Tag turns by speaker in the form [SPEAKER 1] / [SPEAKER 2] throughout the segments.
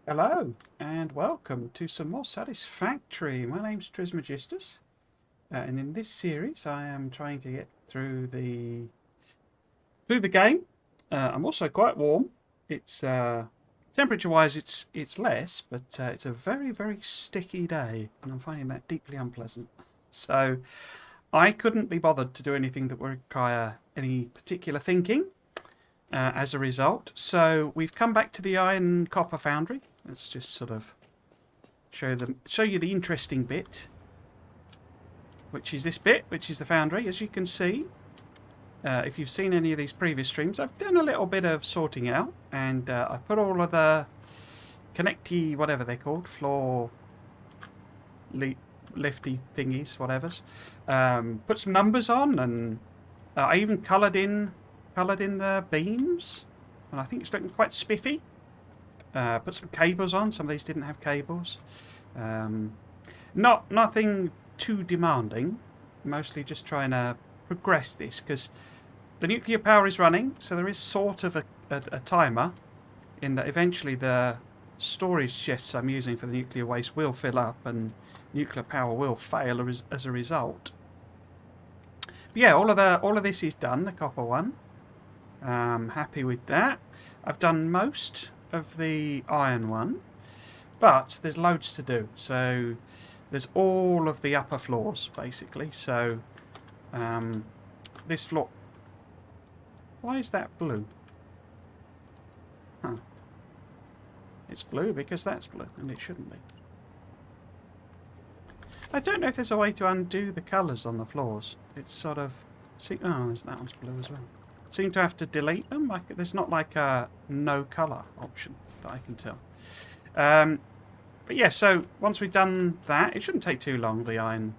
[SPEAKER 1] Hello and welcome to some more Satisfactory. My name's Trismegistus, and in this series I am trying to get through the game. I'm also quite warm. It's temperature-wise it's less, but it's a very sticky day, and I'm finding that deeply unpleasant. So I couldn't be bothered to do anything that would require any particular thinking. As a result, so we've come back to the iron copper foundry. Let's just sort of show you the interesting bit, which is this bit, which is the foundry. As you can see, if you've seen any of these previous streams, I've done a little bit of sorting out, and I've put all of the connecty, whatever they're called, floor lifty thingies, whatever's. Put some numbers on, and I even coloured in the beams, and I think it's looking quite spiffy. Put some cables on. Some of these didn't have cables. Nothing too demanding. Mostly just trying to progress this because the nuclear power is running, so there is sort of a timer in that eventually the storage chests I'm using for the nuclear waste will fill up and nuclear power will fail as a result. But yeah, all of this is done. The copper one. Happy with that. I've done most of the iron one, but there's loads to do. So there's all of the upper floors basically. So this floor. Why is that blue? Huh. It's blue because that's blue, and it shouldn't be. I don't know if there's a way to undo the colours on the floors. It's sort of... See, oh, that one's blue as well. Seem to have to delete them. There's not like a no colour option that I can tell. But yeah, so once we've done that, it shouldn't take too long, the iron.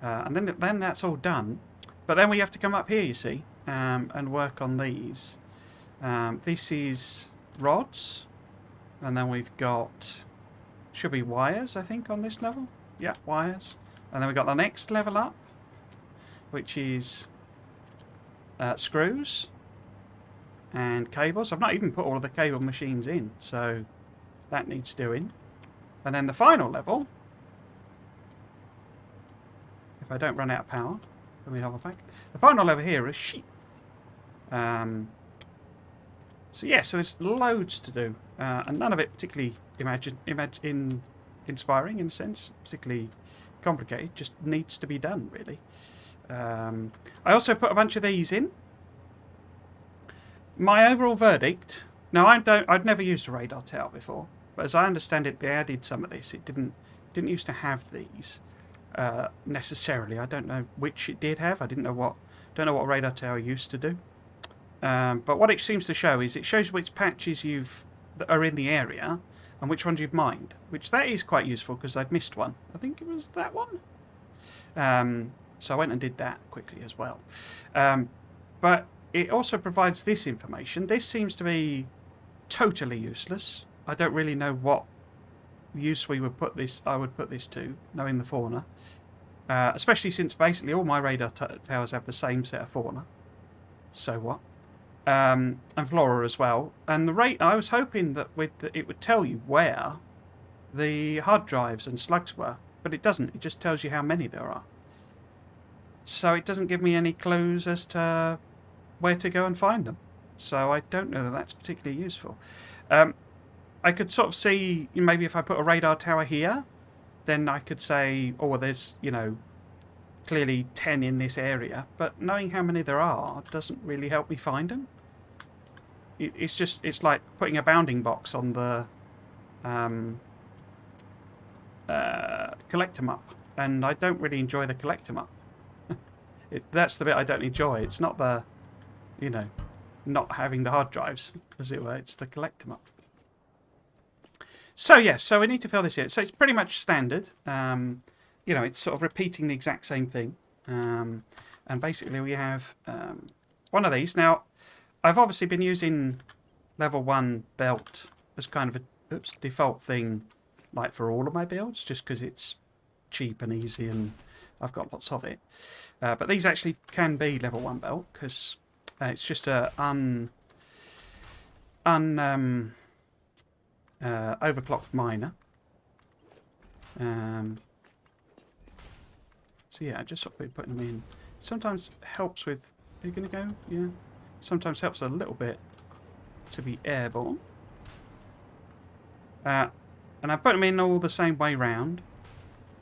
[SPEAKER 1] And then that's all done. But then we have to come up here, you see, and work on these. This is rods. And then we've got... Should be wires, I think, on this level. Yeah, wires. And then we've got the next level up, which is... screws and cables. I've not even put all of the cable machines in, so that needs doing. And then the final level, if I don't run out of power, let me hover back. The final level here is sheets. So yeah, so there's loads to do, and none of it particularly inspiring in a sense, particularly complicated. Just needs to be done, really. I also put a bunch of these in. My overall verdict... Now, I've never used a radar tower before, but as I understand it, they added some of this. It didn't used to have these necessarily. I don't know which it did have. I don't know what a radar tower used to do. But what it seems to show is it shows which patches that are in the area and which ones you've mined. Which that is quite useful because I'd missed one. I think it was that one. So I went and did that quickly as well. But it also provides this information. This seems to be totally useless. I don't really know what use I would put this to, knowing the fauna. Especially since basically all my radar towers have the same set of fauna. So what? And flora as well. And the rate, I was hoping that it would tell you where the hard drives and slugs were. But it doesn't. It just tells you how many there are. So it doesn't give me any clues as to where to go and find them. So I don't know that that's particularly useful. I could sort of see, maybe if I put a radar tower here, then I could say, oh, well, there's, clearly 10 in this area. But knowing how many there are doesn't really help me find them. It's like putting a bounding box on the collector map. And I don't really enjoy the collector map. That's the bit I don't enjoy. It's not the, not having the hard drives, as it were. It's the collector map. So, yeah, so we need to fill this in. So it's pretty much standard. It's sort of repeating the exact same thing. And basically we have one of these. Now, I've obviously been using level 1 belt as kind of a default thing, like for all of my builds, just because it's cheap and easy and I've got lots of it. But these actually can be level 1 belt because it's just a overclocked miner. So yeah, I just sort of been putting them in. Sometimes helps with... Are you going to go? Yeah. Sometimes helps a little bit to be airborne. And I put them in all the same way round.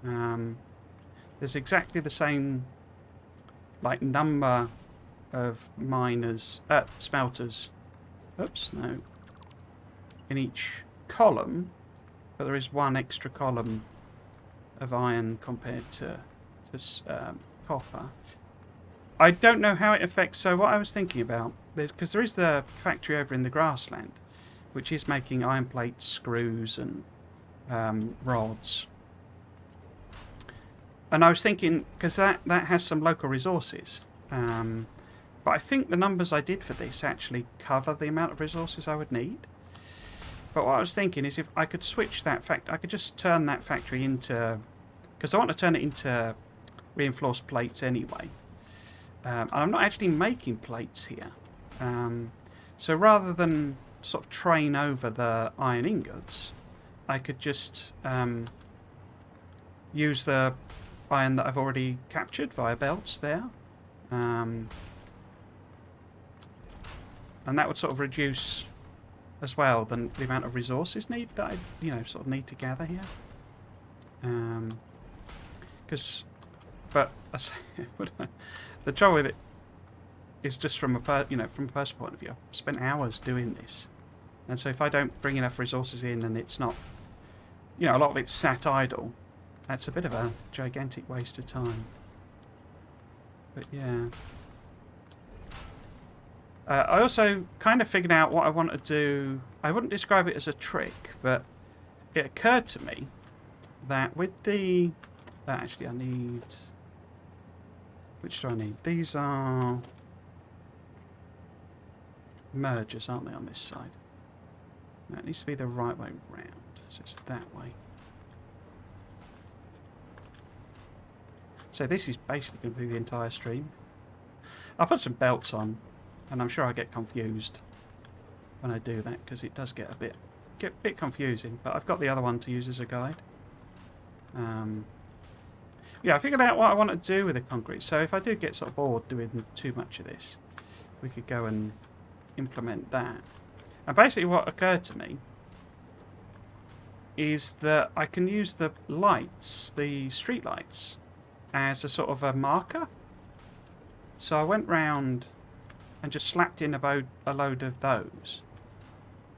[SPEAKER 1] There's exactly the same like number of miners, smelters. Oops, no. In each column, but there is one extra column of iron compared to copper. I don't know how it affects. So what I was thinking about, because there is the factory over in the grassland, which is making iron plates, screws, and rods. And I was thinking, because that has some local resources, but I think the numbers I did for this actually cover the amount of resources I would need. But what I was thinking is if I could switch that I could just turn that factory into, because I want to turn it into reinforced plates anyway. And I'm not actually making plates here. So rather than sort of train over the iron ingots, I could just use the iron that I've already captured via belts there. And that would sort of reduce as well the amount of resources that I sort of need to gather here. But the trouble with it is just from a personal point of view. I've spent hours doing this, and so if I don't bring enough resources in and it's not, a lot of it's sat idle, that's a bit of a gigantic waste of time. But yeah. I also kind of figured out what I want to do. I wouldn't describe it as a trick, but it occurred to me that with the... actually, I need... Which do I need? These are mergers, aren't they, on this side? That needs to be the right way round. So it's that way. So this is basically going to be the entire stream. I'll put some belts on, and I'm sure I get confused when I do that, because it does get a bit confusing. But I've got the other one to use as a guide. Yeah, I figured out what I want to do with the concrete. So if I do get sort of bored doing too much of this, we could go and implement that. And basically what occurred to me is that I can use the lights, the street lights, as a sort of a marker. So I went round and just slapped in a load of those.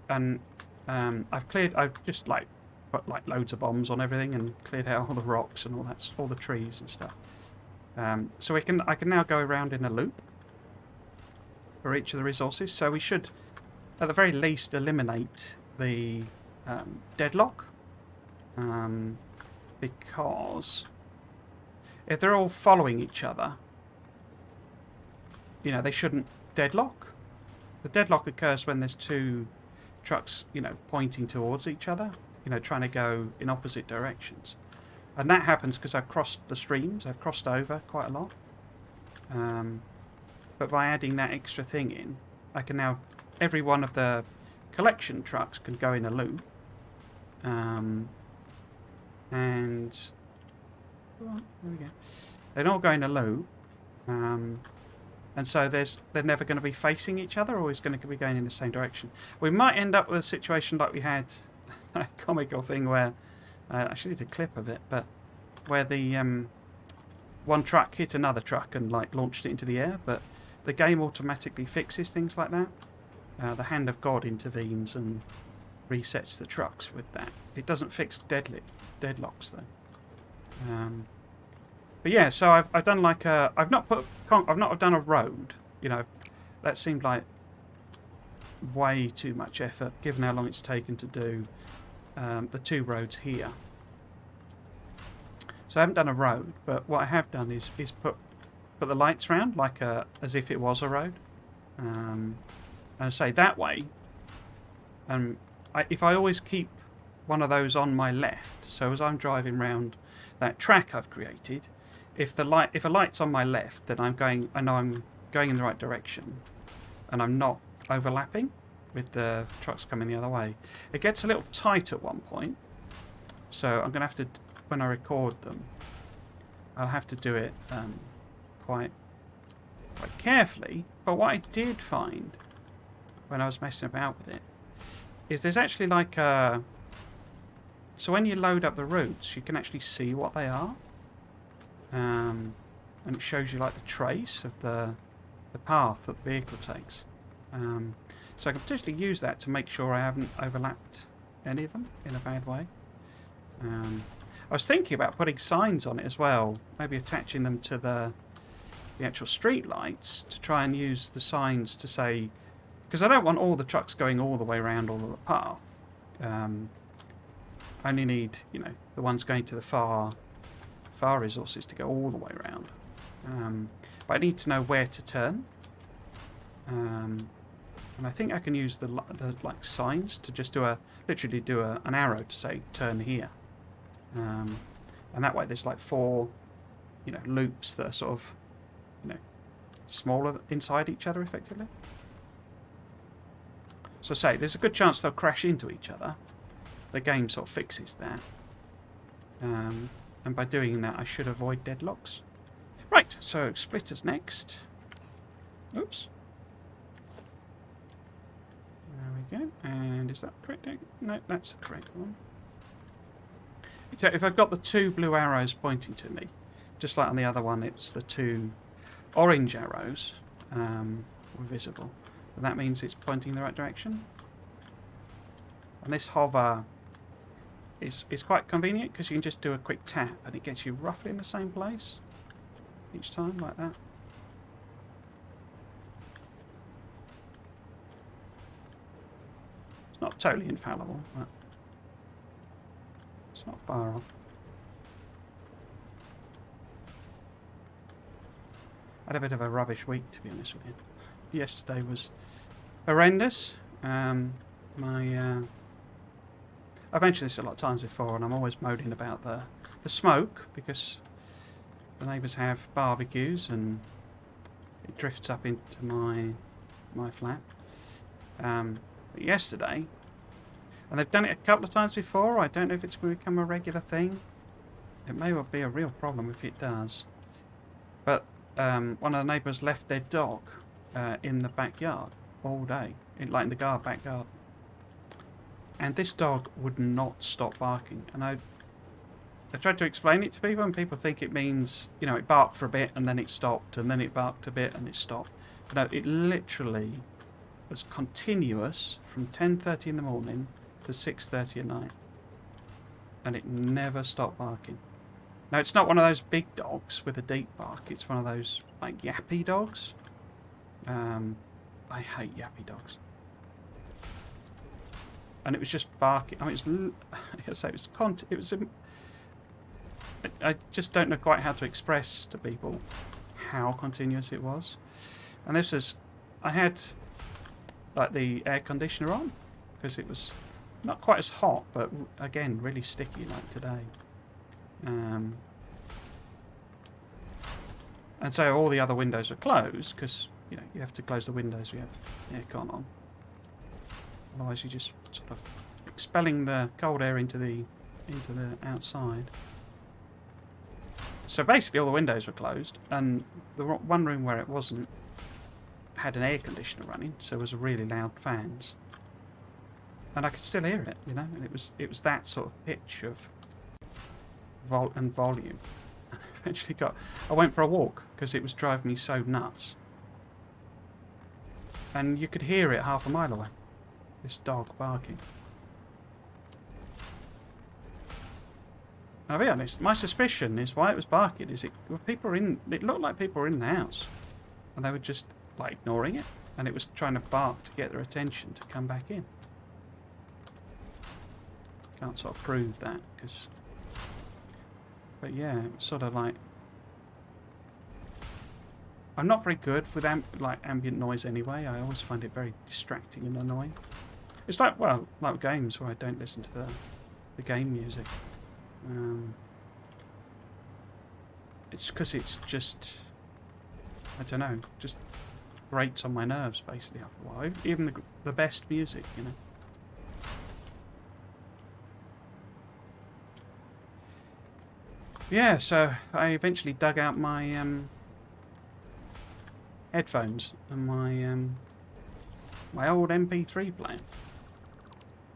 [SPEAKER 1] And I've just put like loads of bombs on everything and cleared out all the rocks and all the trees and stuff. So I can now go around in a loop for each of the resources. So we should, at the very least, eliminate the deadlock, because if they're all following each other, they shouldn't deadlock. The deadlock occurs when there's two trucks, pointing towards each other. Trying to go in opposite directions. And that happens because I've crossed the streams. I've crossed over quite a lot. But by adding that extra thing in, I can now... Every one of the collection trucks can go in a loop. And... Oh, there we go. They all go in a loop. And so they're never going to be facing each other, always going to be going in the same direction. We might end up with a situation like we had... a comical thing where I actually did a clip of it, but where the one truck hit another truck and launched it into the air, but the game automatically fixes things like that. The hand of God intervenes and resets the trucks with that. It doesn't fix deadlocks though. But yeah, so I've done I've not done a road. That seemed like way too much effort given how long it's taken to do the two roads here. So I haven't done a road, but what I have done is put the lights round as if it was a road. And I say that way. If I always keep one of those on my left, so as I'm driving round that track I've created, if a light's on my left, then I know I'm going in the right direction, and I'm not overlapping. with the trucks coming the other way. It gets a little tight at one point, so I'm going to have to, when I record them, I'll have to do it quite carefully. But what I did find when I was messing about with it is there's actually like a... So when you load up the routes, you can actually see what they are. And it shows you like the trace of the path that the vehicle takes. So I can potentially use that to make sure I haven't overlapped any of them in a bad way. I was thinking about putting signs on it as well, maybe attaching them to the actual street lights to try and use the signs to say, because I don't want all the trucks going all the way around all of the path. I only need, the ones going to the far resources to go all the way around. But I need to know where to turn. And I think I can use the like signs to just literally do an arrow to say turn here. And that way there's like 4, loops that are sort of, smaller inside each other effectively. So say there's a good chance they'll crash into each other. The game sort of fixes that. And by doing that I should avoid deadlocks. Right, so splitters next. Oops. There we go. And is that correct? No, that's the correct one. So if I've got the 2 blue arrows pointing to me, just like on the other one, it's the 2 orange arrows were visible. And that means it's pointing in the right direction. And this hover is quite convenient because you can just do a quick tap and it gets you roughly in the same place each time, like that. It's not totally infallible, but it's not far off. I had a bit of a rubbish week, to be honest with you. Yesterday was horrendous. I've mentioned this a lot of times before, and I'm always moaning about the smoke because the neighbours have barbecues and it drifts up into my flat. But yesterday, and they've done it a couple of times before, I don't know if it's going to become a regular thing. It may well be a real problem if it does. But one of the neighbours left their dog in the backyard all day, in the backyard. And this dog would not stop barking. And I tried to explain it to people, and people think it means, it barked for a bit and then it stopped, and then it barked a bit and it stopped. But no, it literally was continuous from 10:30 in the morning to 6:30 at night. And it never stopped barking. Now, it's not one of those big dogs with a deep bark. It's one of those, like, yappy dogs. I hate yappy dogs. And it was just barking. I mean, like I say, I just don't know quite how to express to people how continuous it was. And this was, I had like the air conditioner on because it was not quite as hot, but again really sticky like today. And so all the other windows were closed because you have to close the windows when you have the aircon on. Otherwise, you're just sort of expelling the cold air into the outside. So basically, all the windows were closed, and the one room where it wasn't had an air conditioner running, so it was really loud fans, and I could still hear it, and it was that sort of pitch of volume. And eventually, I went for a walk because it was driving me so nuts, and you could hear it half a mile away. This dog barking. I'll be honest, my suspicion is why it was barking is it looked like people were in the house and they were just like ignoring it, and it was trying to bark to get their attention to come back in. Can't sort of prove that but yeah, it was sort of like, I'm not very good with ambient noise anyway. I always find it very distracting and annoying. It's like games where I don't listen to the game music. It's because it's just, I don't know, just grates on my nerves, basically, after a while. Even the best music, you know. Yeah, so I eventually dug out my headphones and my old MP3 player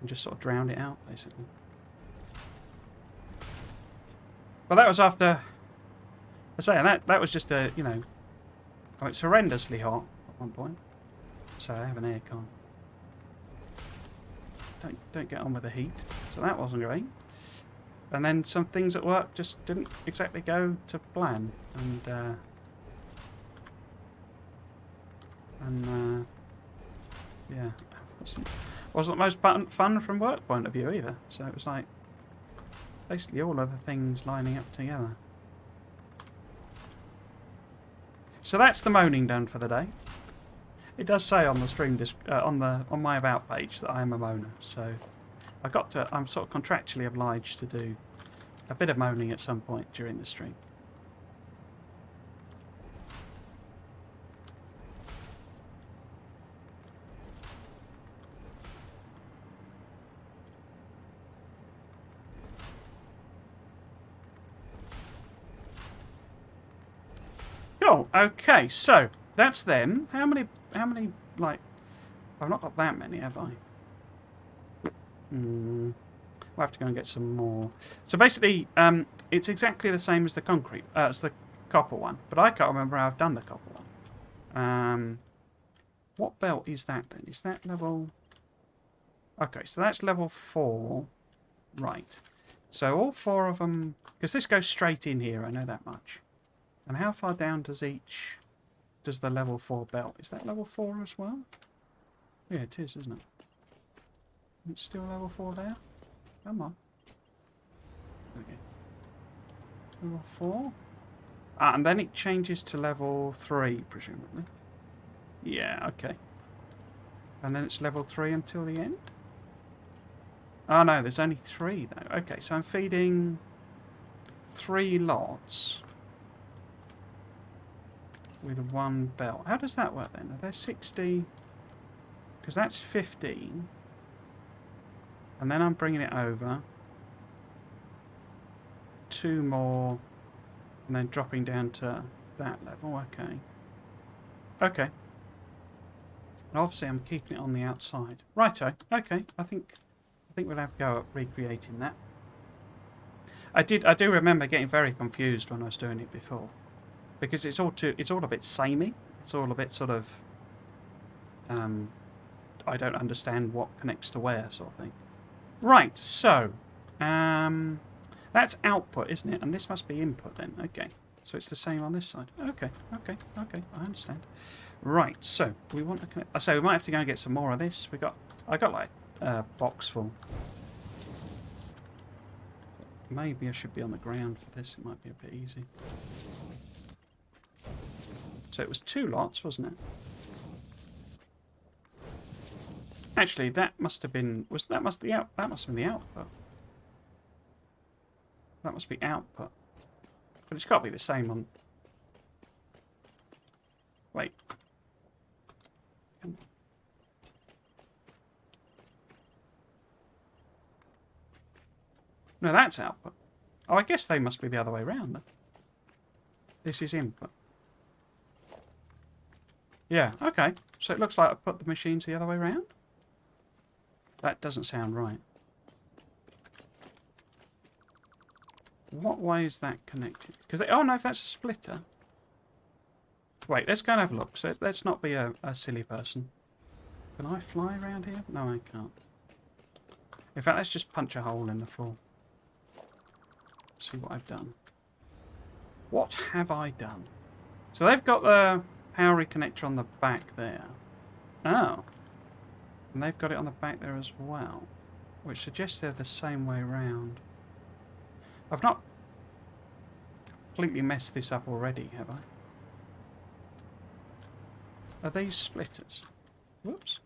[SPEAKER 1] and just sort of drowned it out, basically. But that was after, I say, that was just a, you know, oh, it's horrendously hot at one point, so I have an aircon. Don't get on with the heat, so that wasn't great. And then some things at work just didn't exactly go to plan, and yeah, wasn't the most fun from work point of view either. So it was like basically all of the things lining up together. So that's the moaning done for the day. It does say on the stream on my about page that I am a moaner, so I'm sort of contractually obliged to do a bit of moaning at some point during the stream. Cool. Okay, so that's them. How many? Like, I've not got that many, have I? We'll have to go and get some more. So basically, it's exactly the same as the concrete, as the copper one, but I can't remember how I've done the copper one. What belt is that then? Is that level? Okay, so that's level 4, right? So all 4 of them, because this goes straight in here. I know that much. And how far down does the level 4 belt? Is that level 4 as well? Yeah, it is, isn't it? It's still level 4 there? Come on. Okay. Level 4? Ah, and then it changes to level 3, presumably. Yeah, okay. And then it's level 3 until the end? Oh no, there's only 3 though. Okay, so I'm feeding 3 lots with 1 belt. How does that work then? Are there 60? Because that's 15. And then I'm bringing it over. 2 more. And then dropping down to that level. Okay. Okay. And obviously I'm keeping it on the outside. Righto. Okay. I think we'll have to go at recreating that. I do remember getting very confused when I was doing it before. Because it's all a bit samey. It's all a bit sort of I don't understand what connects to where, sort of thing. Right, so that's output, isn't it? And this must be input then. Okay, so it's the same on this side. Okay, I understand. Right, so we want to connect. So we might have to go and get some more of this. I got like a box full. Maybe I should be on the ground for this. It might be a bit easy. So it was 2 lots, wasn't it? Actually, that must have been that must have been the output. That must be output. But it's got to be the same on. Wait. No, that's output. Oh, I guess they must be the other way around then. This is input. Yeah, okay. So it looks like I put the machines the other way around? That doesn't sound right. What way is that connected? Because oh no, if that's a splitter. Wait, let's go and have a look. So let's not be a silly person. Can I fly around here? No, I can't. In fact, let's just punch a hole in the floor. See what I've done. What have I done? So they've got the power connector on the back there. Oh. And they've got it on the back there as well. Which suggests they're the same way round. I've not completely messed this up already, have I? Are these splitters? Whoops.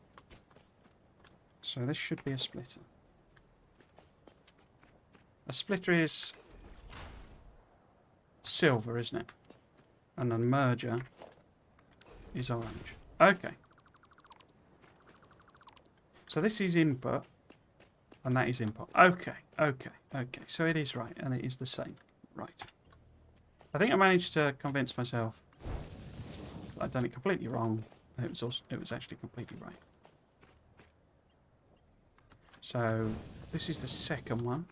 [SPEAKER 1] So this should be a splitter. A splitter is silver, isn't it? And a merger is orange. Okay. So this is input, and that is input. Okay, okay, okay. So it is right, and it is the same. Right. I think I managed to convince myself that I'd done it completely wrong, and it was actually completely right. So this is the second one.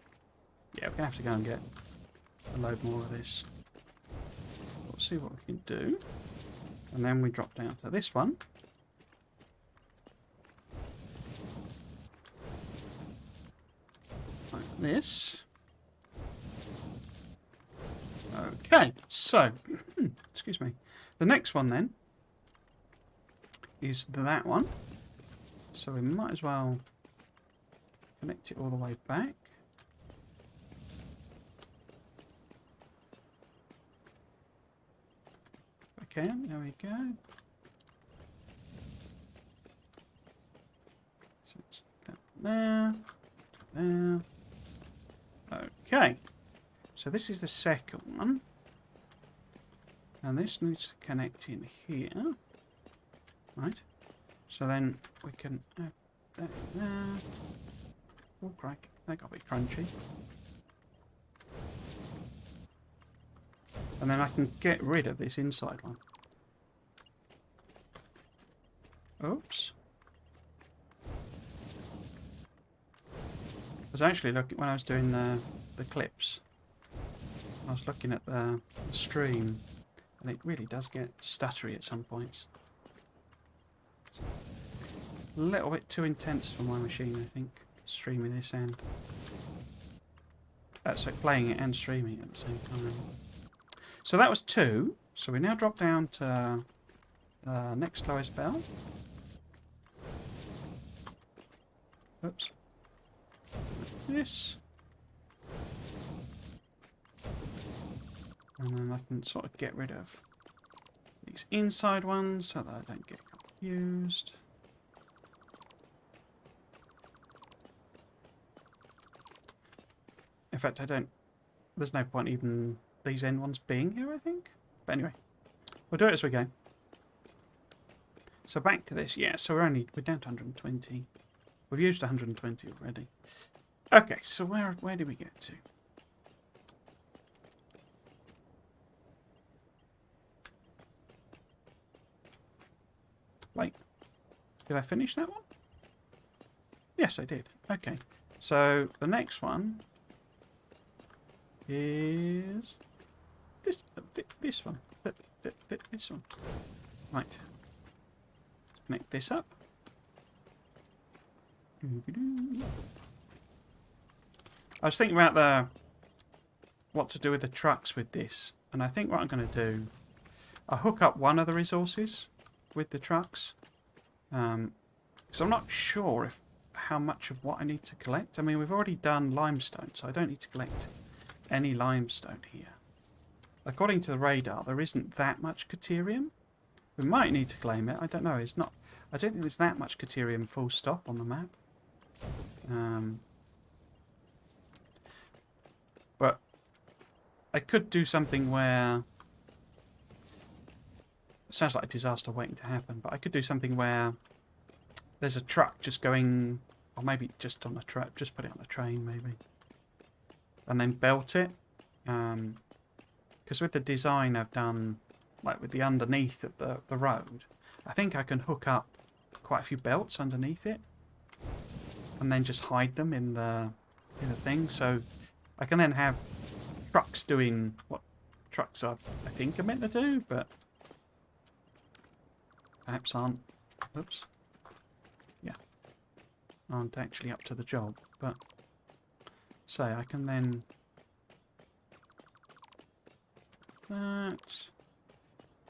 [SPEAKER 1] Yeah, we're going to have to go and get a load more of this. We'll see what we can do. And then we drop down to this one. Like this. Okay, so, excuse me. The next one then is that one. So we might as well connect it all the way back. Okay, there we go. So it's that there, there. Okay. So this is the second one. And this needs to connect in here. Right. So then we can have that there. Oh, crack. That got a bit crunchy. And then I can get rid of this inside one. Oops. I was actually looking, when I was doing the clips, I was looking at the stream, and it really does get stuttery at some points. It's a little bit too intense for my machine, I think, streaming this and... so playing it and streaming it at the same time. So that was 2. So we now drop down to next lowest bell. Oops. This. And then I can sort of get rid of these inside ones so that I don't get confused. In fact, there's no point even these end ones being here, I think. But anyway, we'll do it as we go. So back to this, yeah, so we're down to 120. We've used 120 already. Okay, so where did we get to? Wait, did I finish that one? Yes, I did. Okay, so the next one is this one. This one. Right. Connect this up. I was thinking about what to do with the trucks with this, and I think what I'm going to do, I'll hook up one of the resources with the trucks, because I'm not sure how much of what I need to collect. I mean, we've already done limestone, so I don't need to collect any limestone here. According to the radar, there isn't that much caterium. We might need to claim it. I don't know. It's not. I don't think there's that much caterium full stop on the map. But I could do something where... It sounds like a disaster waiting to happen, but I could do something where there's a truck just going... Or maybe just on a truck. Just put it on a train, maybe. And then belt it. Because with the design I've done, like with the underneath of the road, I think I can hook up quite a few belts underneath it, and then just hide them in the thing. So I can then have trucks doing what trucks I think are meant to do, but perhaps aren't. Oops. Yeah, aren't actually up to the job. But say I can then. That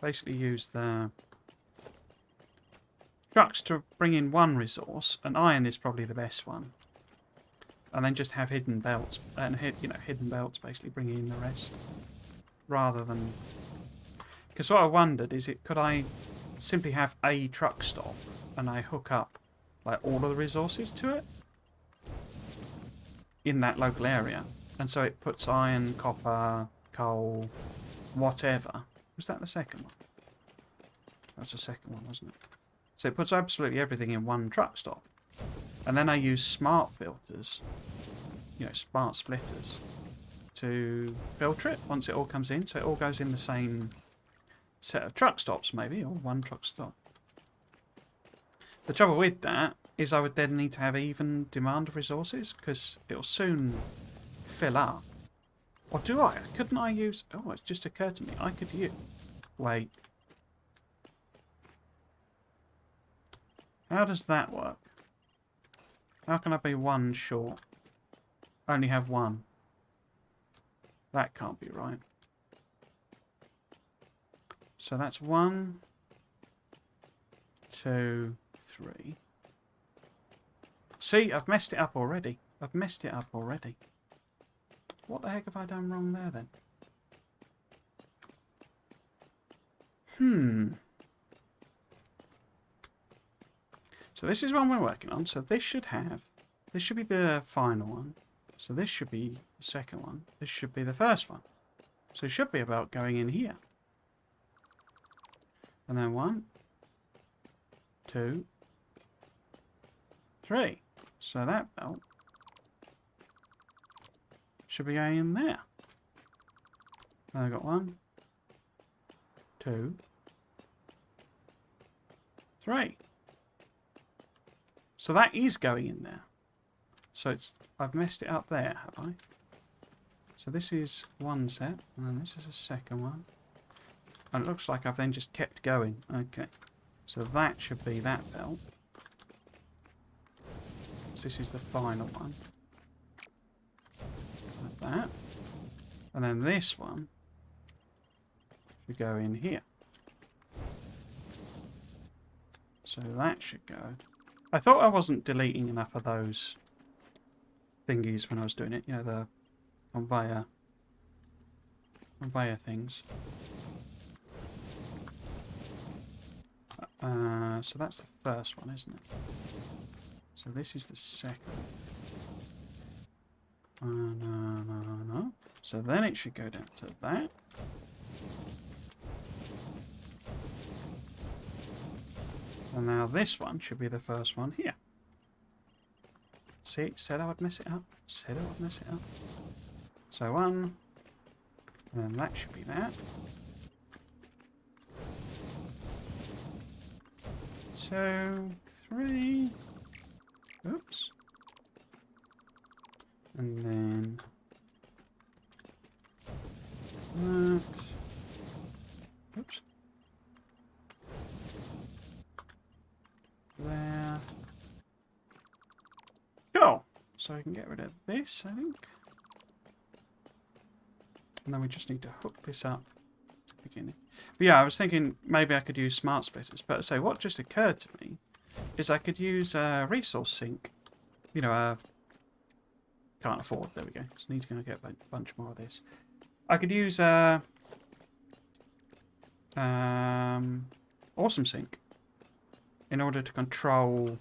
[SPEAKER 1] basically use the trucks to bring in one resource, and iron is probably the best one, and then just have hidden belts and hidden belts basically bringing in the rest, rather than, because what I wondered is could I simply have a truck stop and I hook up like all of the resources to it in that local area, and so it puts iron, copper, coal, whatever. Was that the second one? That was the second one, wasn't it? So it puts absolutely everything in one truck stop. And then I use smart filters, smart splitters, to filter it once it all comes in. So it all goes in the same set of truck stops, maybe, or one truck stop. The trouble with that is I would then need to have even demand of resources, because it'll soon fill up. Or do I? Couldn't I use... Oh, it's just occurred to me. I could use... Wait. How does that work? How can I be one short? Only have one. That can't be right. So that's 1, 2, 3. See, I've messed it up already. What the heck have I done wrong there then? So this is one we're working on. So this should be the final one. So this should be the second one. This should be the first one. So it should be about going in here. And then 1, 2, 3. So that belt should be going in there. And I've got 1, 2, 3. So that is going in there. So I've messed it up there, have I? So this is one set, and then this is a second one. And it looks like I've then just kept going. Okay. So that should be that belt. So this is the final one. Like that. And then this one should go in here. So that should go. I thought I wasn't deleting enough of those thingies when I was doing it. The conveyor things. So that's the first one, isn't it? So this is the second. No. So then it should go down to that. And now this one should be the first one here. See, said I would mess it up. So 1, and then that should be that. 2, 3. Oops. And then that. Oops. There. Cool. So I can get rid of this, I think. And then we just need to hook this up at the beginning. But yeah, I was thinking maybe I could use smart splitters. But so what just occurred to me is I could use a resource sink. Can't afford. There we go. So I need to go get a bunch more of this. I could use a awesome sink in order to control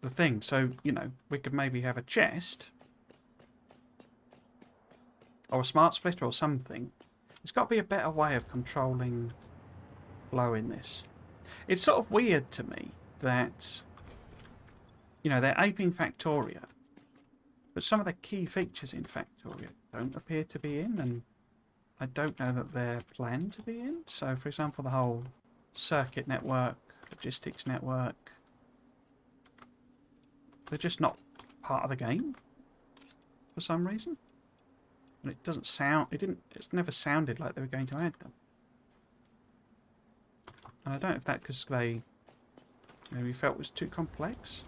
[SPEAKER 1] the thing. So, we could maybe have a chest or a smart splitter or something. There's got to be a better way of controlling flow in this. It's sort of weird to me that, they're aping Factoria, but some of the key features in Factoria don't appear to be in, and I don't know that they're planned to be in. So, for example, the whole circuit network, logistics network, they're just not part of the game for some reason. And it doesn't sound, it's never sounded like they were going to add them. And I don't know if that's because they maybe felt it was too complex.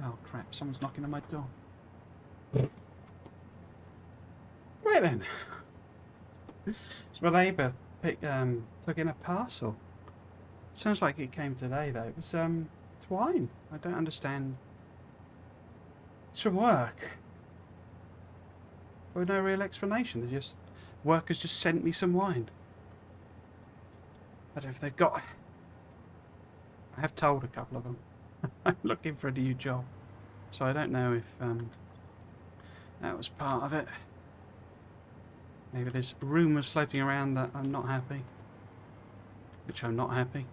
[SPEAKER 1] Oh crap, someone's knocking on my door. Right then. So my neighbour took in a parcel. Sounds like it came today though. It was it's wine. I don't understand. It's from work. With no real explanation. Workers just sent me some wine. I don't know if they've got... I have told a couple of them. I'm looking for a new job. So I don't know if that was part of it. Maybe there's rumours floating around that I'm not happy. which I'm not happy.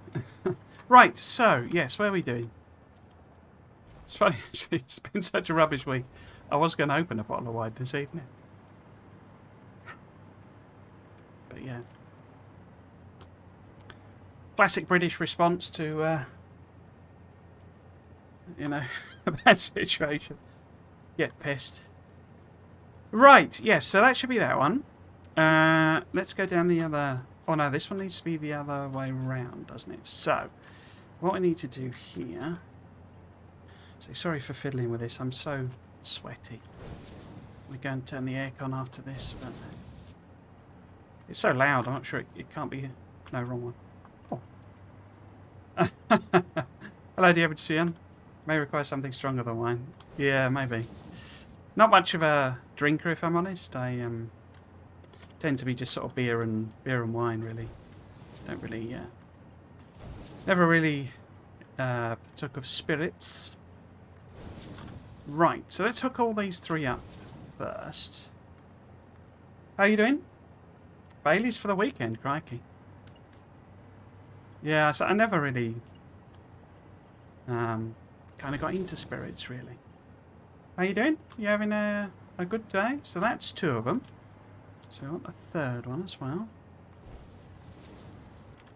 [SPEAKER 1] Right, so, yes, where are we doing? It's funny, actually, it's been such a rubbish week. I was going to open a bottle of wine this evening. But yeah. Classic British response to, you know, a bad situation. Get pissed. Right, yes, so that should be that one. Let's go down the other... Oh no, this one needs to be the other way around, doesn't it? So, what I need to do here... So sorry for fiddling with this, I'm so sweaty. We're going to turn the aircon after this, but... It's so loud, I'm not sure it can't be... No, wrong one. Hello, dear Ian. May require something stronger than wine. Yeah, maybe. Not much of a drinker, if I'm honest. I tend to be just sort of beer and wine, really. Don't really, never really partook of spirits. Right, so let's hook all these three up first. How are you doing? Bailey's for the weekend, crikey. Yeah, so I never really kind of got into spirits, really. How you doing? You having a good day? So that's two of them. So we want a third one as well.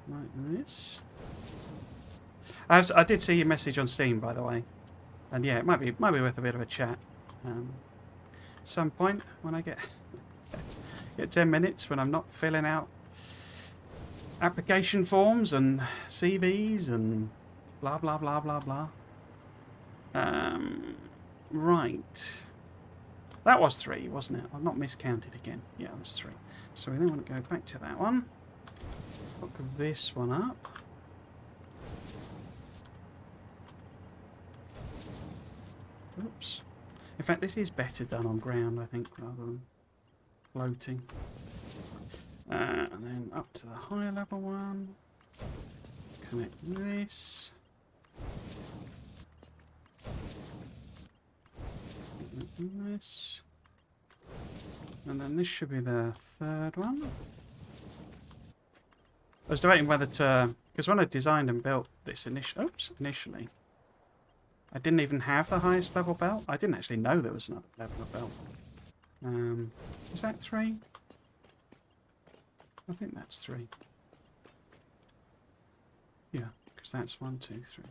[SPEAKER 1] Like this. I did see your message on Steam, by the way. And yeah, it might be worth a bit of a chat. Some point when I get 10 minutes when I'm not filling out application forms and CVs and blah blah blah blah blah. Right. That was 3, wasn't it? I've not miscounted again. Yeah, it was 3. So we then want to go back to that one. Hook this one up. Oops. In fact, this is better done on ground, I think, rather than floating. And then up to the higher level one. Connect this. This. And then this should be the third one. I was debating whether to... Because when I designed and built this initially, I didn't even have the highest level belt. I didn't actually know there was another level of belt. Is that 3? I think that's 3. Yeah, because that's 1, 2, 3.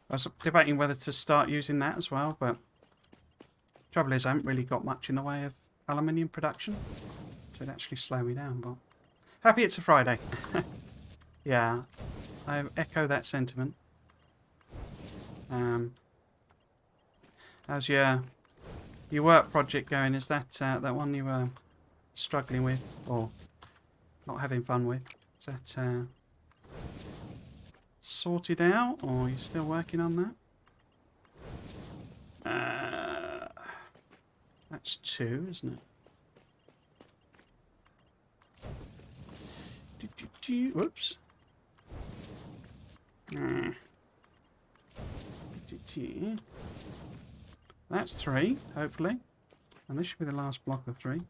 [SPEAKER 1] I was debating whether to start using that as well, but trouble is I haven't really got much in the way of aluminium production, so it'd actually slow me down. But happy it's a Friday. Yeah, I echo that sentiment. How's your work project going? Is that that one you were struggling with or not having fun with? Is that sorted out, or are you still working on that? That's 2, isn't it? Whoops. That's 3, hopefully. And this should be the last block of 3.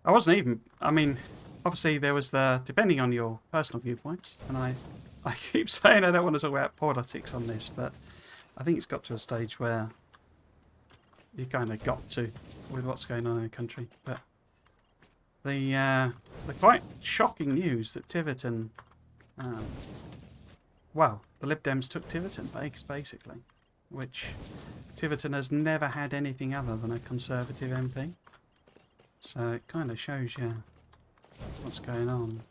[SPEAKER 1] I wasn't even... I mean, obviously there was the... Depending on your personal viewpoints, and I keep saying I don't want to talk about politics on this, but I think it's got to a stage where you kind of got to with what's going on in the country. But the quite shocking news that Tiverton... well, the Lib Dems took Tiverton, basically, which Tiverton has never had anything other than a Conservative MP. So it kind of shows you what's going on.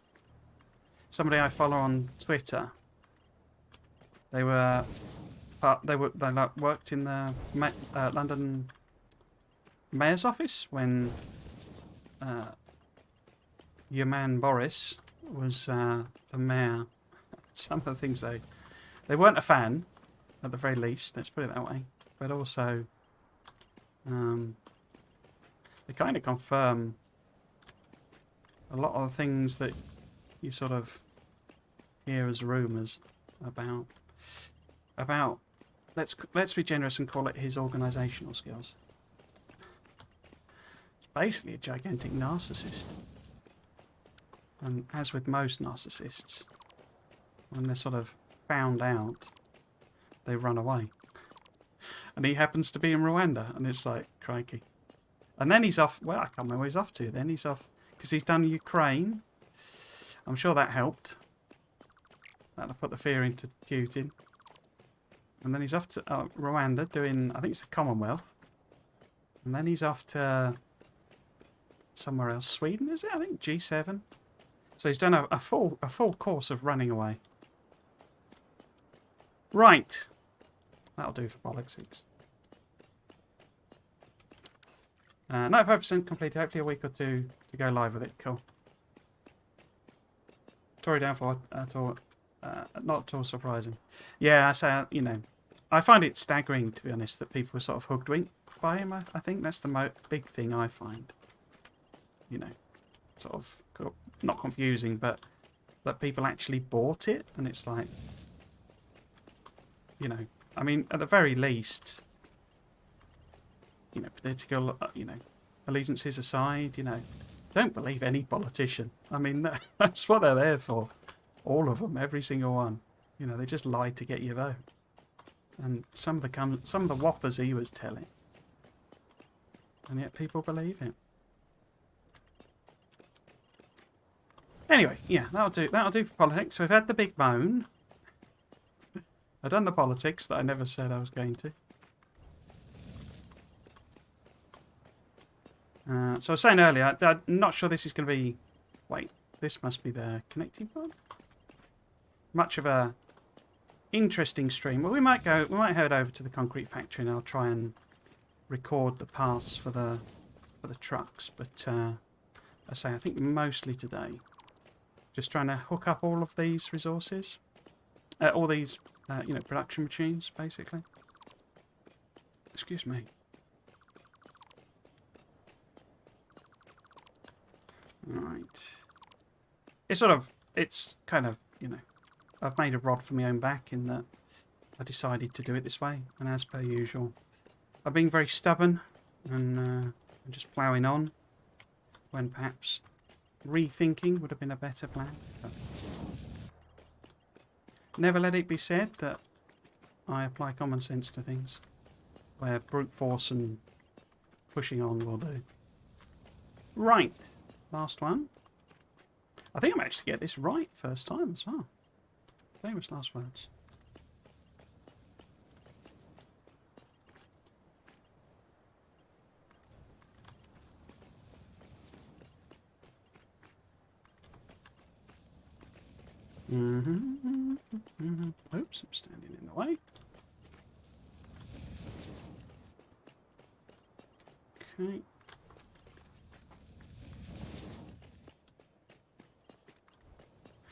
[SPEAKER 1] Somebody I follow on Twitter, they worked in the London Mayor's office when your man Boris was the mayor. Some of the things they weren't a fan, at the very least, let's put it that way. But also, they kind of confirm a lot of the things that you sort of hear as rumours about. Let's be generous and call it his organisational skills. He's basically a gigantic narcissist. And as with most narcissists, when they're sort of found out, they run away. And he happens to be in Rwanda, and it's like, crikey. And then he's off, well, I can't remember where he's off to. Then he's off, because he's done Ukraine. I'm sure that helped. That'll put the fear into Putin. And then he's off to Rwanda doing, I think it's the Commonwealth. And then he's off to somewhere else. Sweden, is it? I think G7. So he's done a full course of running away. Right. That'll do for politics. 95% completed. Hopefully a week or two to go live with it. Cool. Tory downfall at all. Not at all surprising. Yeah, so, you know, I find it staggering, to be honest, that people are sort of hoodwinked by him. I think that's the big thing I find. You know, sort of, not confusing, but that people actually bought it, and it's like, you know, I mean, at the very least, you know, political, you know, allegiances aside, you know, don't believe any politician. I mean, that's what they're there for. All of them, every single one. You know, they just lie to get your vote. And some of the whoppers he was telling. And yet people believe it. Anyway, yeah, that'll do for politics. So we've had the big moan. I've done the politics that I never said I was going to. So I was saying earlier, I'm not sure this is going to be... Wait, this must be the connecting pod? Much of a interesting stream. Well, we might head over to the concrete factory and I'll try and record the paths for the trucks. But I think mostly today, just trying to hook up all of these resources, all these you know, production machines, basically. Excuse me. Right. It's kind of, you know, I've made a rod for my own back in that I decided to do it this way, and as per usual, I've been very stubborn and just ploughing on when perhaps rethinking would have been a better plan. But never let it be said that I apply common sense to things, where brute force and pushing on will do. Right, last one. I think I managed to get this right first time as well. Famous last words. Oops, I'm standing in the way. Okay.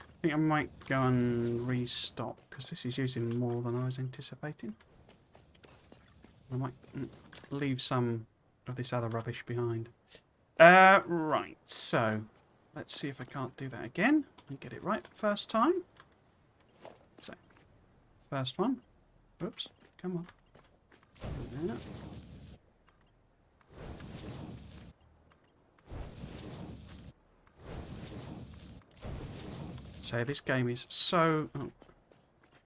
[SPEAKER 1] I think I might go and restock, because this is using more than I was anticipating. I might leave some of this other rubbish behind. Right, so let's see if I can't do that again and get it right the first time. So, first one. Oops, come on. There. So this game is so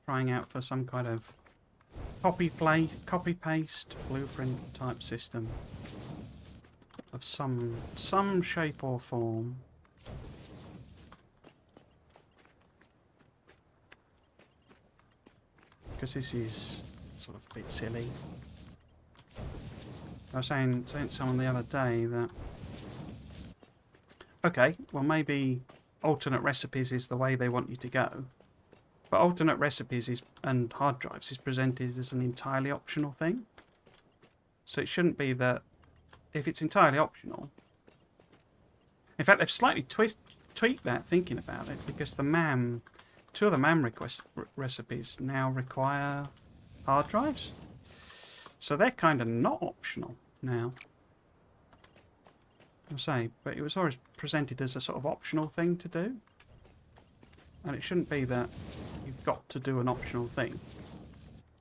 [SPEAKER 1] crying out for some kind of copy-paste blueprint type system of some shape or form. Because this is sort of a bit silly. I was saying to someone the other day that, okay, well maybe alternate recipes is the way they want you to go, but alternate recipes and hard drives is presented as an entirely optional thing. So it shouldn't be that if it's entirely optional. In fact, they've slightly tweaked that thinking about it, because the two of the MAM recipes now require hard drives, so they're kind of not optional now. I'll say, but it was always presented as a sort of optional thing to do, and it shouldn't be that you've got to do an optional thing,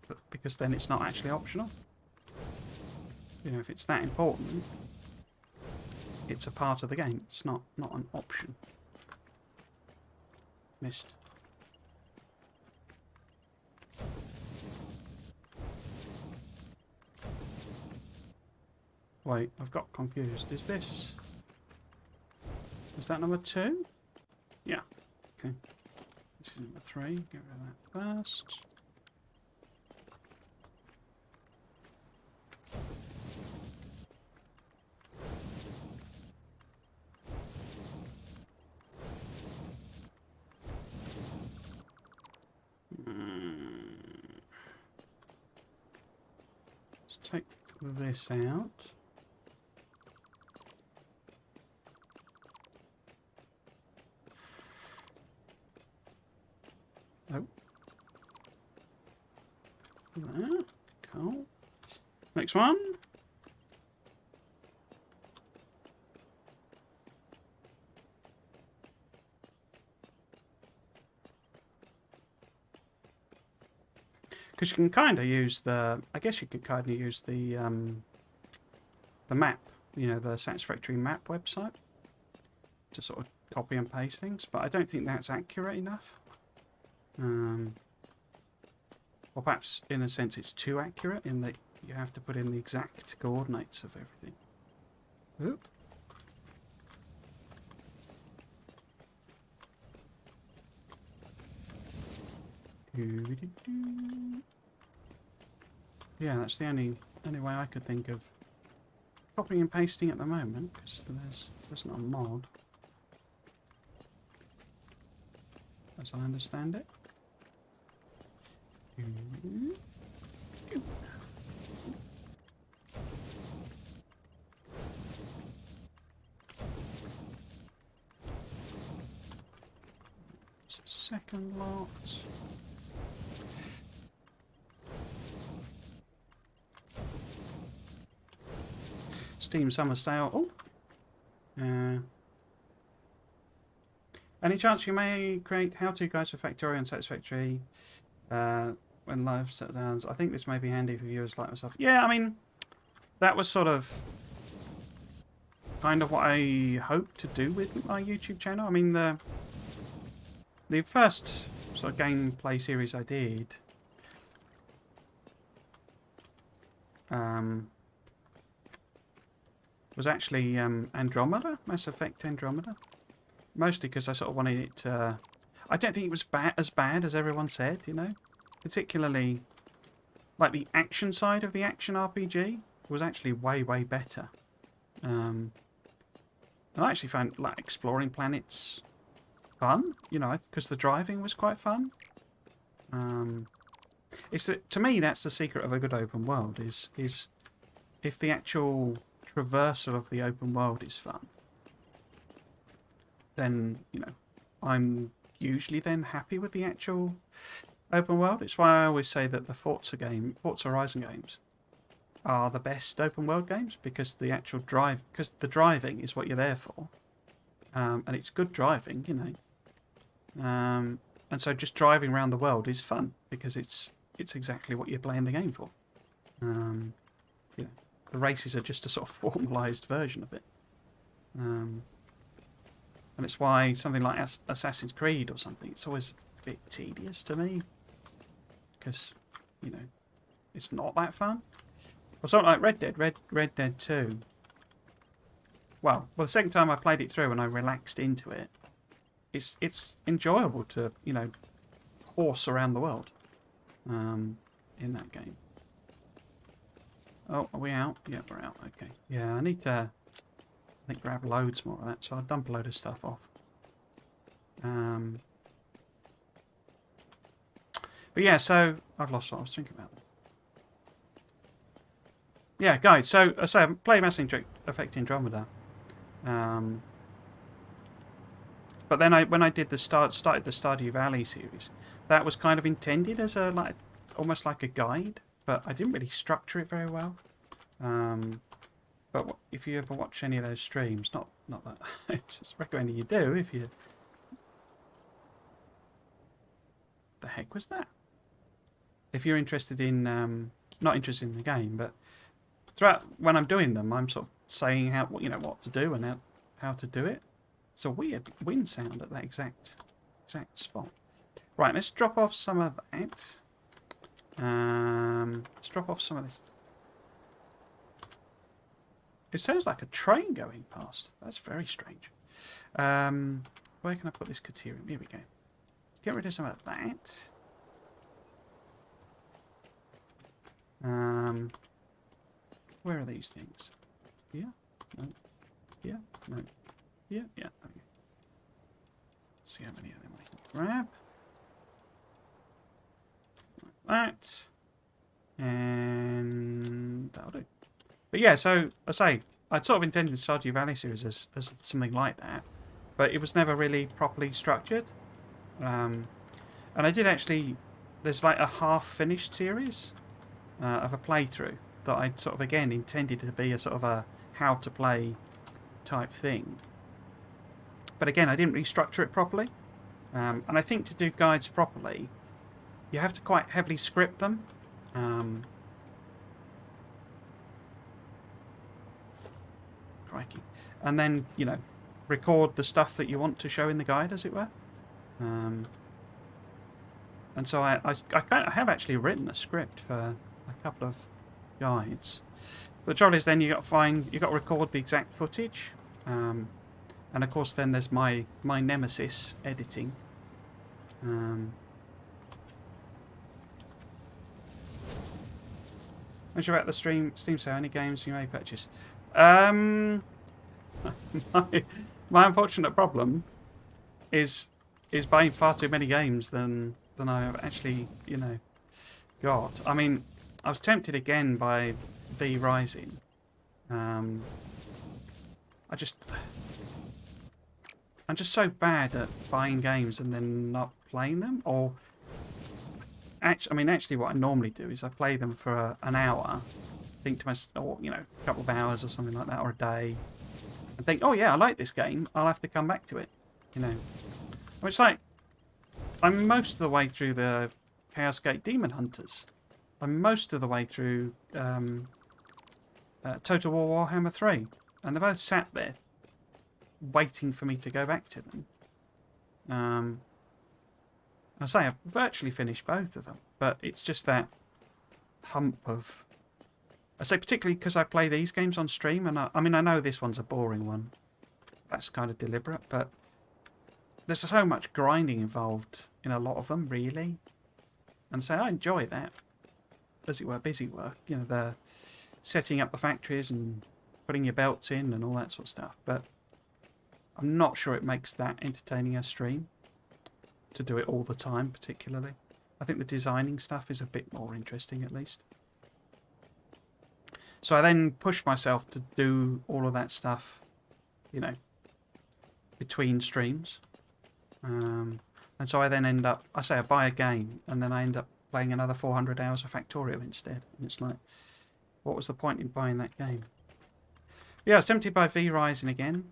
[SPEAKER 1] but because then it's not actually optional. You know, if it's that important, it's a part of the game. It's not an option. missed. Wait, I've got confused. Is that number 2? Yeah. Okay. This is number 3. Get rid of that first. Let's take this out. Oh. There. Cool. Next one. Because you can kind of use the, I guess you could kind of use the map, you know, the Satisfactory map website to sort of copy and paste things, but I don't think that's accurate enough. Or perhaps, in a sense, it's too accurate in that you have to put in the exact coordinates of everything. Oop. Yeah, that's the only way I could think of copying and pasting at the moment, because there's not a mod, as I understand it. It's a second lot. Steam Summer Sale. Oh! Any chance you may create how-to guides for Factorio and Satisfactory when live shutdowns? I think this may be handy for viewers like myself. Yeah, I mean, that was sort of kind of what I hoped to do with my YouTube channel. I mean, the first sort of gameplay series I did was actually Andromeda, Mass Effect Andromeda. Mostly because I sort of wanted it to... I don't think it was as bad as everyone said, you know? Particularly, like, the action side of the action RPG was actually way, way better. And I actually found, like, exploring planets fun, you know, because the driving was quite fun. To me, that's the secret of a good open world, is if the actual traversal of the open world is fun, then, you know, I'm usually then happy with the actual open world. It's why I always say that the Forza Horizon games are the best open world games, because the actual the driving is what you're there for. And it's good driving, you know. And so just driving around the world is fun, because it's exactly what you're playing the game for. You know, the races are just a sort of formalised version of it. And it's why something like Assassin's Creed or something, it's always a bit tedious to me. Because, you know, it's not that fun. Or something like Red Dead 2. Well, the second time I played it through and I relaxed into it, it's enjoyable to, you know, horse around the world in that game. Oh, are we out? Yeah, we're out. Okay. Yeah, I need to... I think grab loads more of that, so I'll dump a load of stuff off. But yeah, so I've lost what I was thinking about. Yeah, guys. So I played Mass Effect Andromeda, but then when I did started the Stardew Valley series, that was kind of intended as almost like a guide, but I didn't really structure it very well. But if you ever watch any of those streams, not that I just recommend you do, if you... The heck was that? If you're interested in, not interested in the game, but throughout when I'm doing them, I'm sort of saying what to do and how to do it. It's a weird wind sound at that exact exact spot. Right, let's drop off some of that. Let's drop off some of this. It sounds like a train going past. That's very strange. Where can I put this caterium? Here we go. Get rid of some of that. Where are these things? Here? No. Here? No. Here? Yeah. Okay. See how many of them I can grab. Like that. And that'll do. But yeah, so I say, I'd sort of intended the Stardew Valley series as something like that, but it was never really properly structured. And I did actually, there's like a half-finished series of a playthrough that I'd sort of, again, intended to be a sort of a how-to-play type thing. But again, I didn't restructure it properly. And I think to do guides properly, you have to quite heavily script them. Crikey. And then, you know, record the stuff that you want to show in the guide, as it were. And so I have actually written a script for a couple of guides. But the trouble is, then you got to record the exact footage, and of course then there's my nemesis, editing. What about the Steam sale? Any games you may purchase? My unfortunate problem is buying far too many games than I have actually, you know, got. I mean, I was tempted again by V Rising. I'm just so bad at buying games and then not playing them. Or actually, what I normally do is I play them for an hour, think to myself, or you know, a couple of hours or something like that, or a day, and think, oh yeah, I like this game. I'll have to come back to it. You know, it's like I'm most of the way through the Chaos Gate Demon Hunters. I'm most of the way through Total War Warhammer 3, and they've both sat there waiting for me to go back to them. I say I've virtually finished both of them, but it's just that hump of... I say particularly because I play these games on stream, and I mean I know this one's a boring one. That's kind of deliberate, but there's so much grinding involved in a lot of them, really. And so I enjoy that, as it were, busy work. You know, the setting up the factories and putting your belts in and all that sort of stuff. But I'm not sure it makes that entertaining a stream to do it all the time, particularly. I think the designing stuff is a bit more interesting, at least. So I then push myself to do all of that stuff, you know, between streams. And so I then end up, I buy a game, and then I end up playing another 400 hours of Factorial instead. And it's like, what was the point in buying that game? Yeah, I was tempted by V Rising again.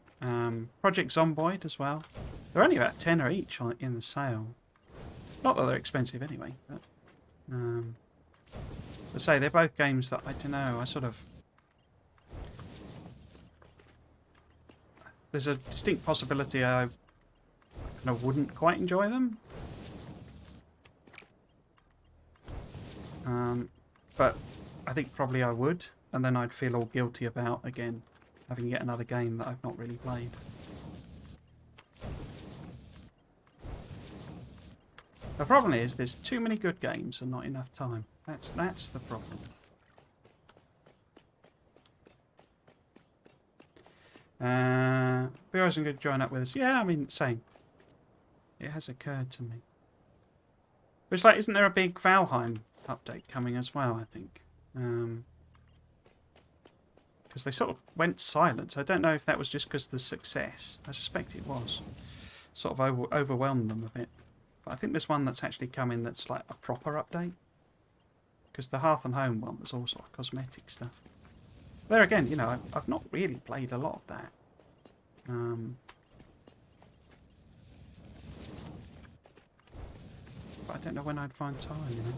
[SPEAKER 1] Project Zomboid as well. They're only about £10 each in the sale. Not that they're expensive anyway, but I say they're both games that I don't know. There's a distinct possibility I wouldn't quite enjoy them. But I think probably I would, and then I'd feel all guilty about again having yet another game that I've not really played. The problem is there's too many good games and not enough time. That's the problem. Horizon going to join up with us. Yeah, I mean, same. It has occurred to me. But it's like, isn't there a big Valheim update coming as well, I think? Because they sort of went silent. I don't know if that was just because of the success. I suspect it was. Sort of overwhelmed them a bit. But I think there's one that's actually coming that's like a proper update. Because the Hearth and Home one was also cosmetic stuff. There again, you know, I've not really played a lot of that. But I don't know when I'd find time, you know.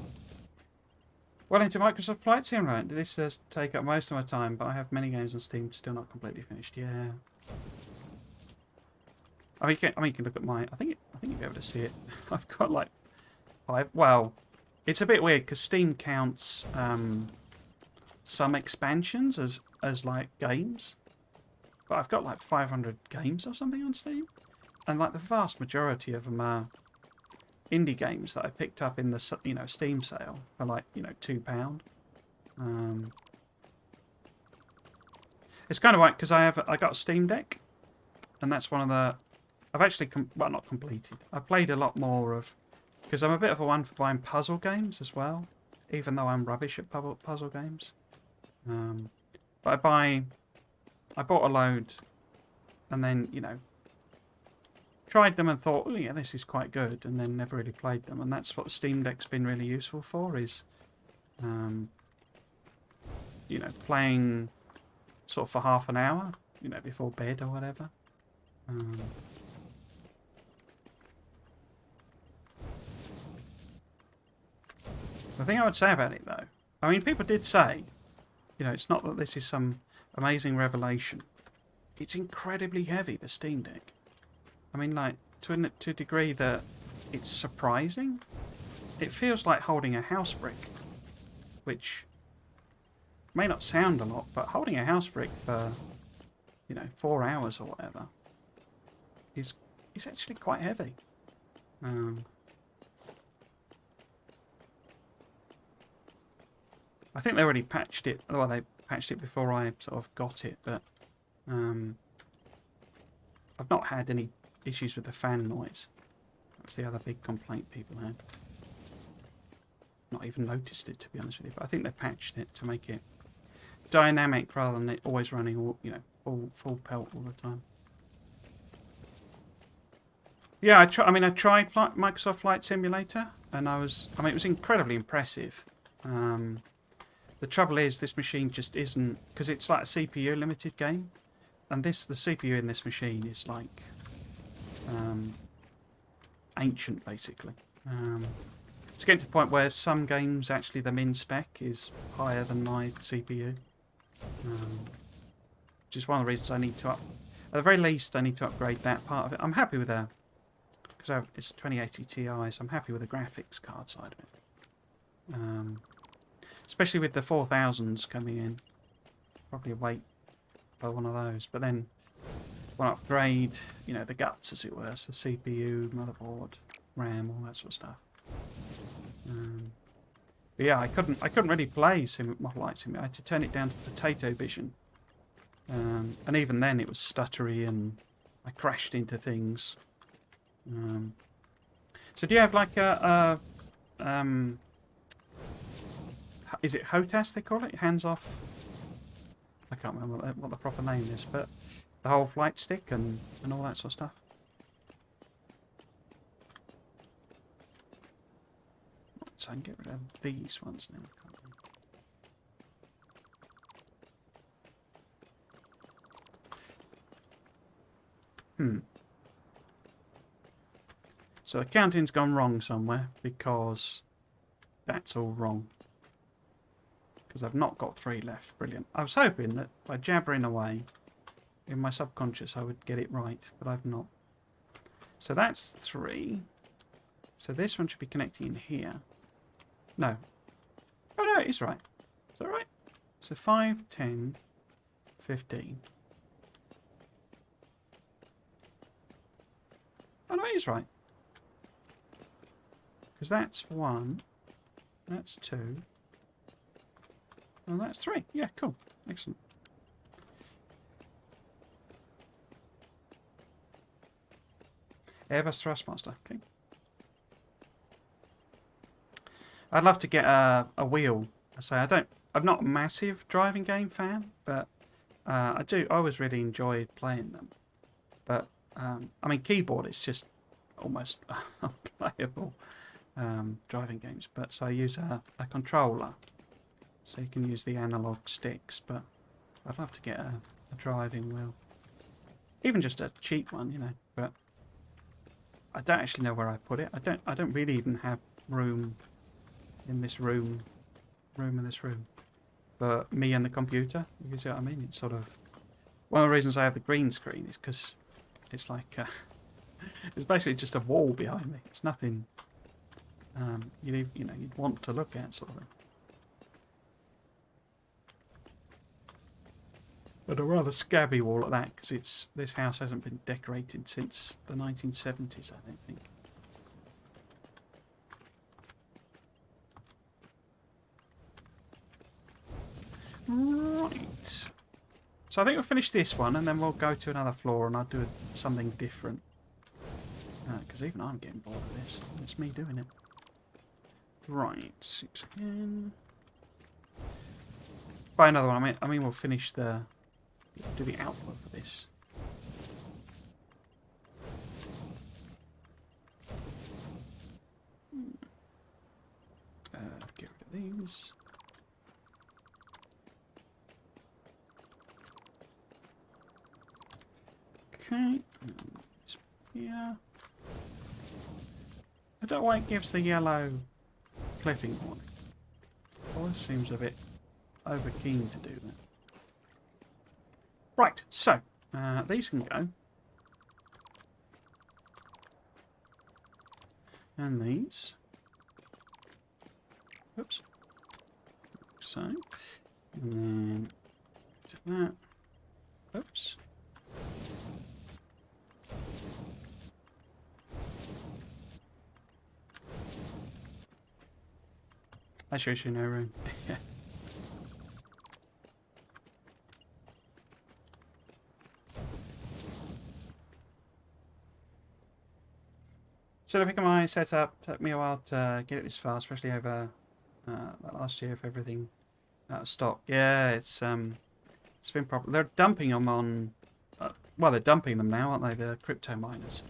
[SPEAKER 1] Well into Microsoft Flight Simulator. This does take up most of my time, but I have many games on Steam still not completely finished. Yeah. you can look at my. I think you'll be able to see it. I've got like 5. Well, it's a bit weird because Steam counts some expansions as like games, but I've got like 500 games or something on Steam, and like the vast majority of them are indie games that I picked up in the Steam sale for like £2. It's kind of like because I got a Steam Deck, and that's one of the I've actually not completed. I played a lot more of because I'm a bit of a one for buying puzzle games as well, even though I'm rubbish at puzzle games. But I bought a load, and then tried them and thought, oh yeah, this is quite good, and then never really played them. And that's what the Steam Deck's been really useful for, is playing sort of for half an hour, before bed or whatever. The thing I would say about it, though, I mean, people did say, it's not that this is some amazing revelation. It's incredibly heavy, the Steam Deck. I mean, like, to a degree that it's surprising. It feels like holding a house brick, which may not sound a lot, but holding a house brick for, 4 hours or whatever is actually quite heavy. I think they already patched it. Well, they patched it before I sort of got it, but I've not had any issues with the fan noise. That was the other big complaint people had. Not even noticed it, to be honest with you, but I think they patched it to make it dynamic rather than it always running all, full pelt all the time. Yeah, I tried Microsoft Flight Simulator, and it was incredibly impressive. The trouble is, this machine just isn't, because it's like a CPU limited game, and the CPU in this machine is like ancient, basically. It's getting to the point where some games, actually, the min spec is higher than my CPU. Which is one of the reasons I need to at the very least, I need to upgrade that part of it. I'm happy with because it's 2080 Ti, so I'm happy with the graphics card side of it. Especially with the 4000s coming in. Probably wait for one of those. But then, want to upgrade, the guts, as it were. So CPU, motherboard, RAM, all that sort of stuff. But yeah, I couldn't really play Model Light Simulator. I had to turn it down to Potato Vision. And even then it was stuttery and I crashed into things. So do you have like is it HOTAS they call it? Hands off? I can't remember what the proper name is, but the whole flight stick and all that sort of stuff. So I can get rid of these ones now. So the counting's gone wrong somewhere because that's all wrong. Because I've not got 3 left. Brilliant. I was hoping that by jabbering away in my subconscious I would get it right, but I've not. So that's 3. So this one should be connecting in here. No. Oh no, it is right. Is that right? So 5, 10, 15. Oh no, it is right. Because that's 1, that's 2, and that's 3. Yeah, cool. Excellent. Airbus Thrustmaster. Okay. I'd love to get a wheel. I say I'm not a massive driving game fan, but I always really enjoyed playing them. But I mean, keyboard is just almost unplayable driving games. But so I use a controller, so you can use the analog sticks. But I'd love to get a driving wheel, even just a cheap one, But I don't actually know where I put it. I don't really even have room in this room for me and the computer. You can see what I mean? It's sort of one of the reasons I have the green screen is because it's like It's basically just a wall behind me. It's nothing you'd want to look at, sort of thing. But a rather scabby wall at that, because this house hasn't been decorated since the 1970s, I don't think. Right. So I think we'll finish this one, and then we'll go to another floor, and I'll do something different. Because even I'm getting bored of this. It's me doing it. Right, 6 again. Buy another one. I mean, we'll finish do the output for this. Get rid of these. Okay. Yeah. I don't know why it gives the yellow clipping on it. Always seems a bit over keen to do that. Right, so these can go. And these. Oops. So. And then to that. Oops. I sure no room. So the pick of my setup took me a while to get it this far, especially over that last year with everything out of stock. Yeah, it's been proper. They're dumping them on. Well, they're dumping them now, aren't they? The crypto miners.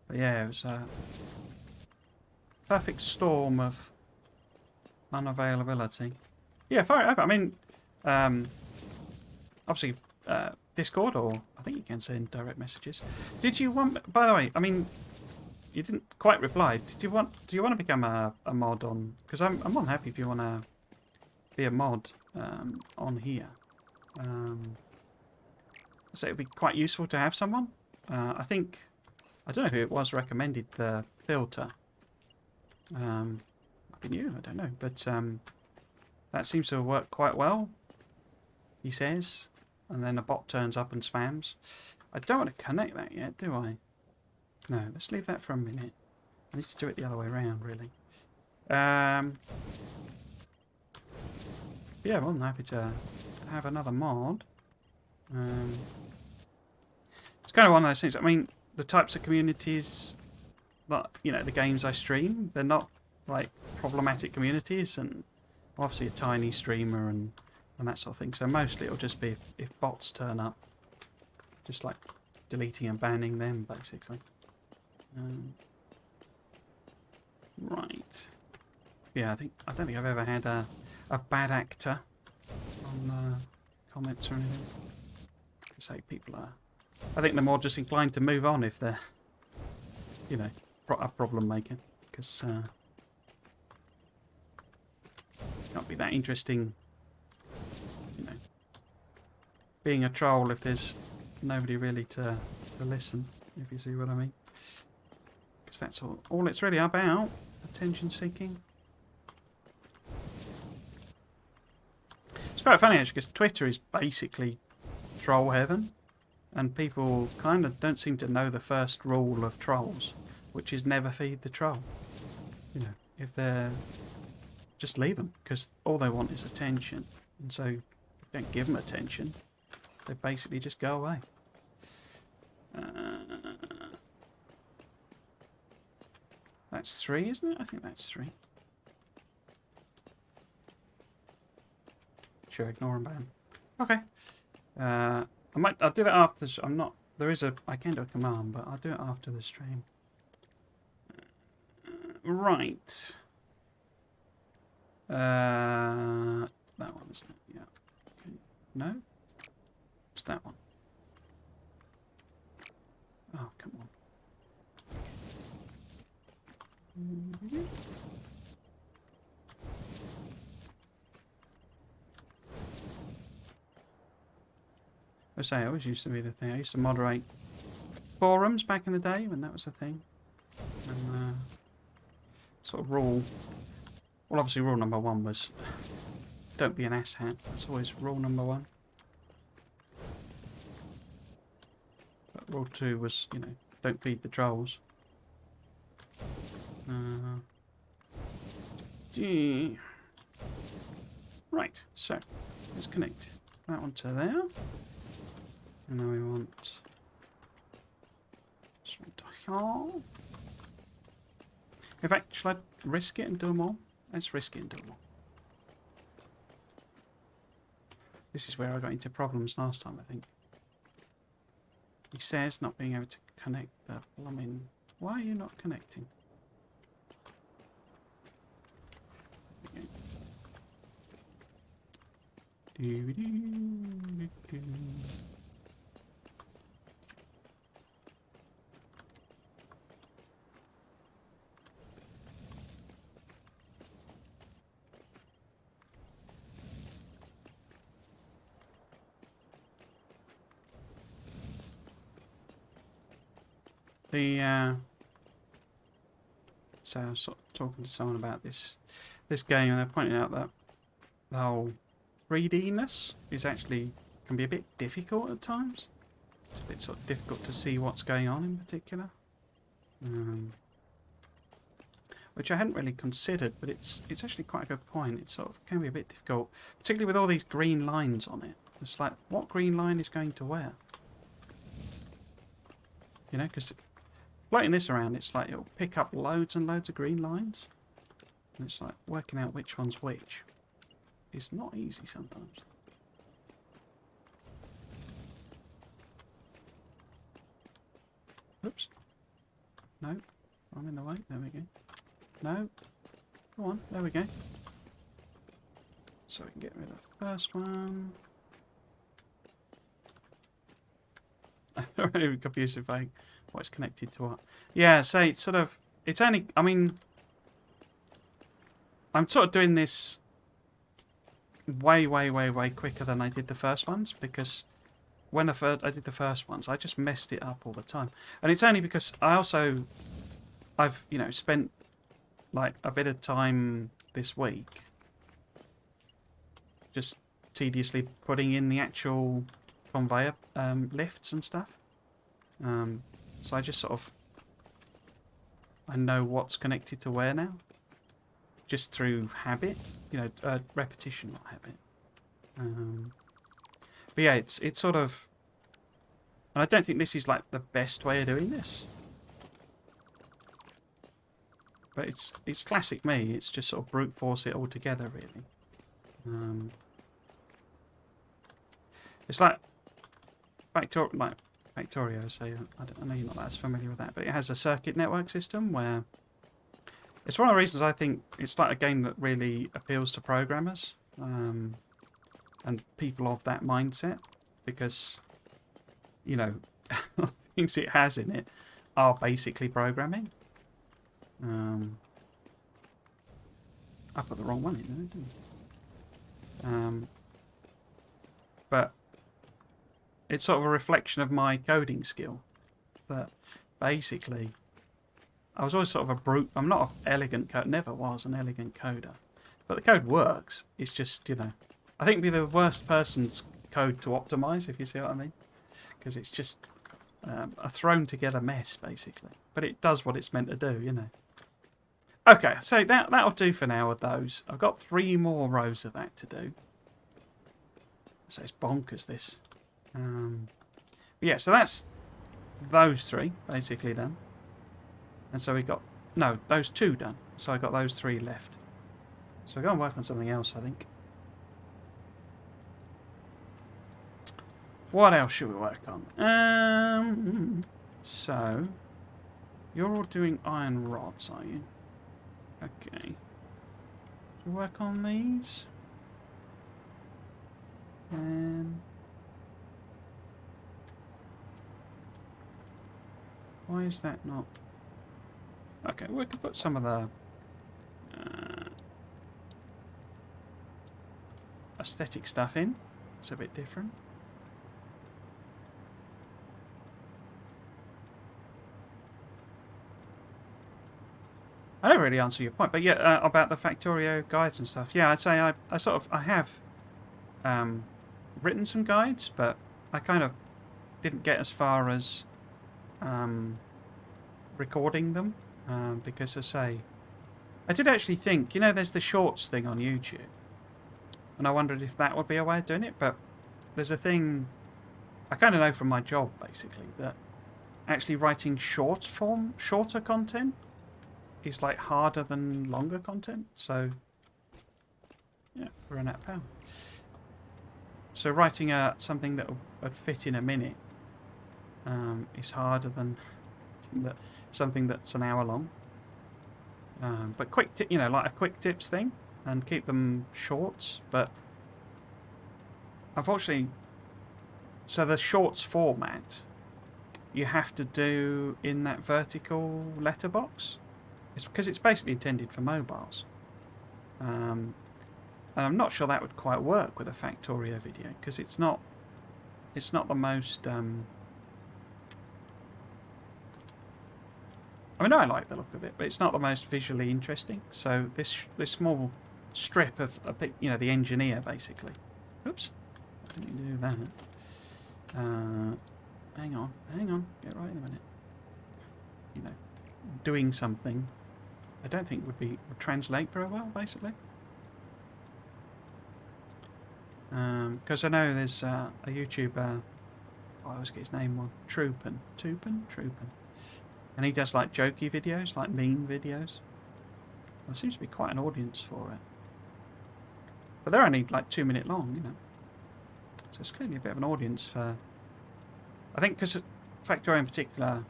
[SPEAKER 1] But yeah, it was a perfect storm of unavailability. Yeah, fire it over. I mean, obviously, Discord, or I think you can send direct messages. Did you want? By the way, I mean, you didn't quite reply. Do you want to become a mod on? Because I'm more than happy if you want to be a mod on here. So it'd be quite useful to have someone. I think. I don't know who it was recommended the filter. Might be you, I don't know. But that seems to work quite well, he says. And then a bot turns up and spams. I don't want to connect that yet, do I? No, let's leave that for a minute. I need to do it the other way around, really. Yeah, well, I'm happy to have another mod. It's kind of one of those things. I mean, the types of communities that, the games I stream, they're not like problematic communities, and obviously a tiny streamer and that sort of thing. So mostly it'll just be if bots turn up, just like deleting and banning them, basically. Right. Yeah, I don't think I've ever had a bad actor on comments or anything. Say people are. I think they're more just inclined to move on if they're, a problem maker, because it can't be that interesting, being a troll if there's nobody really to listen, if you see what I mean. Because that's all it's really about, attention seeking. It's quite funny actually, because Twitter is basically troll heaven. And people kind of don't seem to know the first rule of trolls, which is never feed the troll. If they're... just leave them, because all they want is attention. And so, if you don't give them attention, they basically just go away. That's 3, isn't it? I think that's 3. Sure, ignore and ban. Okay. I'll do that after. I can do a command, but I'll do it after the stream. Right. That one, isn't it? Yeah. Okay. No? It's that one. Oh, come on. Okay. I say, it always used to be the thing. I used to moderate forums back in the day when that was a thing. And sort of rule... Well, obviously rule number 1 was don't be an asshat. That's always rule number 1. But rule 2 was, you know, don't feed the trolls. Gee. Right, so let's connect that one to there. And now we want this one to here. In fact, shall I risk it and do them all? Let's risk it and do them all. This is where I got into problems last time, I think. He says not being able to connect the plumbing. Why are you not connecting? Okay. So I was sort of talking to someone about this game, and they're pointing out that the whole 3D-ness is actually can be a bit difficult at times. It's a bit sort of difficult to see what's going on in particular, which I hadn't really considered, but it's actually quite a good point. It sort of can be a bit difficult, particularly with all these green lines on it. It's like, what green line is going to where? You know, because floating this around, it's like it'll pick up loads and loads of green lines. And it's like working out which one's which. It's not easy sometimes. Oops. No. I'm in the way. There we go. No. Go on. There we go. So we can get rid of the first one. Really confused if what's connected to what. Yeah, so it's sort of, it's only, I mean, I'm sort of doing this way quicker than I did the first ones, because when I did the first ones, I just messed it up all the time. And it's only because I've, you know, spent like a bit of time this week just tediously putting in the actual conveyor lifts and stuff. So I just sort of, I know what's connected to where now, just through habit, you know, repetition, not habit. But yeah, it's sort of, and I don't think this is like the best way of doing this, but it's classic me. It's just sort of brute force it all together, really. It's like Factorio, so I know you're not as familiar with that, but it has a circuit network system where it's one of the reasons I think it's like a game that really appeals to programmers and people of that mindset, because, you know, things it has in it are basically programming. I put the wrong one in there, didn't I? But it's sort of a reflection of my coding skill. But basically, I was always sort of a brute. I'm not an elegant coder, never was an elegant coder. But the code works. It's just, you know, I think it'd be the worst person's code to optimize, if you see what I mean. Because it's just a thrown together mess, basically. But it does what it's meant to do, you know. Okay, so that'll do for now with those. I've got 3 more rows of that to do. So it's bonkers, this. But yeah, so that's those 3 basically done. And so we got, no, those 2 done. So I got those 3 left. So we'll go and work on something else, I think. What else should we work on? So you're all doing iron rods, are you? Okay. Should we work on these? Why is that not? Okay, we can put some of the aesthetic stuff in. It's a bit different. I don't really answer your point, but yeah, about the Factorio guides and stuff. Yeah, I'd say I have written some guides, but I kind of didn't get as far as recording them because, as I say, I did actually think, there's the shorts thing on YouTube, and I wondered if that would be a way of doing it, but there's a thing I kind of know from my job, basically, that actually writing shorter content is like harder than longer content. So yeah, we're in that power. So writing something that would fit in a minute is harder than something that's an hour long. But quick, like a quick tips thing, and keep them shorts. But unfortunately, so the shorts format you have to do in that vertical letterbox. It's because it's basically intended for mobiles. And I'm not sure that would quite work with a Factorio video because it's not the most. I mean, I like the look of it, but it's not the most visually interesting. So this small strip of the engineer basically. Oops, I didn't do that. Hang on, get right in a minute. Doing something I don't think would translate very well, basically. Because I know there's a YouTuber, I always get his name wrong, Troopin, and he does like jokey videos, like meme videos. There seems to be quite an audience for it, but they're only like 2 minute long, So it's clearly a bit of an audience for. I think because Factorio in particular,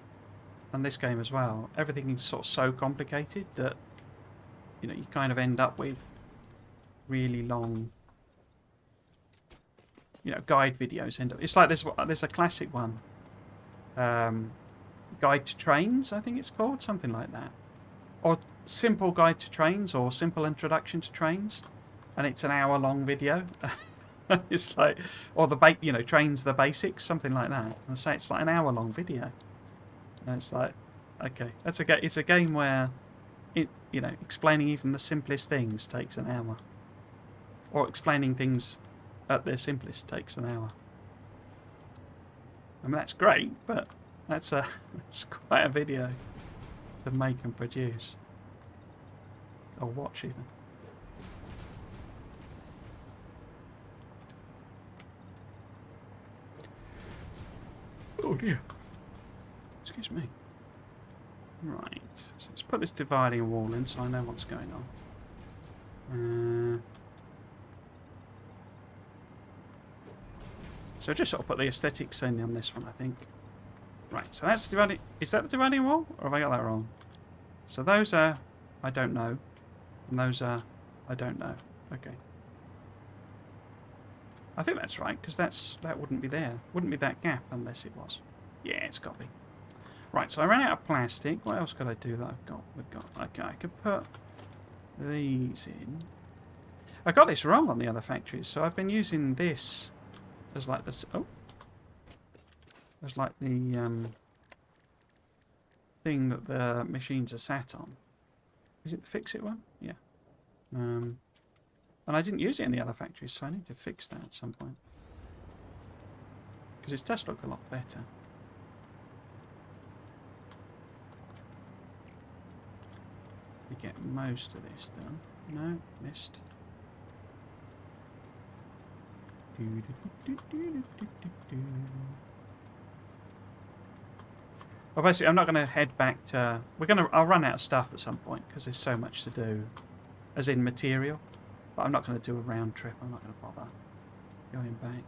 [SPEAKER 1] and this game as well, everything is sort of so complicated that you kind of end up with really long guide videos. It's like there's a classic one, Guide to Trains, I think it's called, something like that, or Simple Guide to Trains, or Simple Introduction to Trains, and it's an hour long video. It's like, or Trains the Basics, something like that. And I say it's like an hour long video. And it's like, okay, it's a game where explaining even the simplest things takes an hour, or explaining things at their simplest takes an hour. I mean, that's great, but that's quite a video to make and produce, or watch even. Oh dear. Excuse me. Right, so let's put this dividing wall in so I know what's going on. So just sort of put the aesthetics in on this one, I think. Right, so that's dividing. Is that the dividing wall, or have I got that wrong? So those are I don't know, and those are I don't know. Okay. I think that's right, because that wouldn't be there. Wouldn't be that gap unless it was. Yeah, it's got to be. Right, so I ran out of plastic. What else could I do that we've got? Okay, I could put these in. I got this wrong on the other factories, so I've been using this as like this. Oh, as like the thing that the machines are sat on. Is it the FICSIT one? Yeah. And I didn't use it in the other factories, so I need to fix that at some point. Because it does look a lot better. We get most of this done. No, missed. Well, basically, I'm not going to head back to. I'll run out of stuff at some point because there's so much to do, as in material. But I'm not going to do a round trip. I'm not going to bother going back.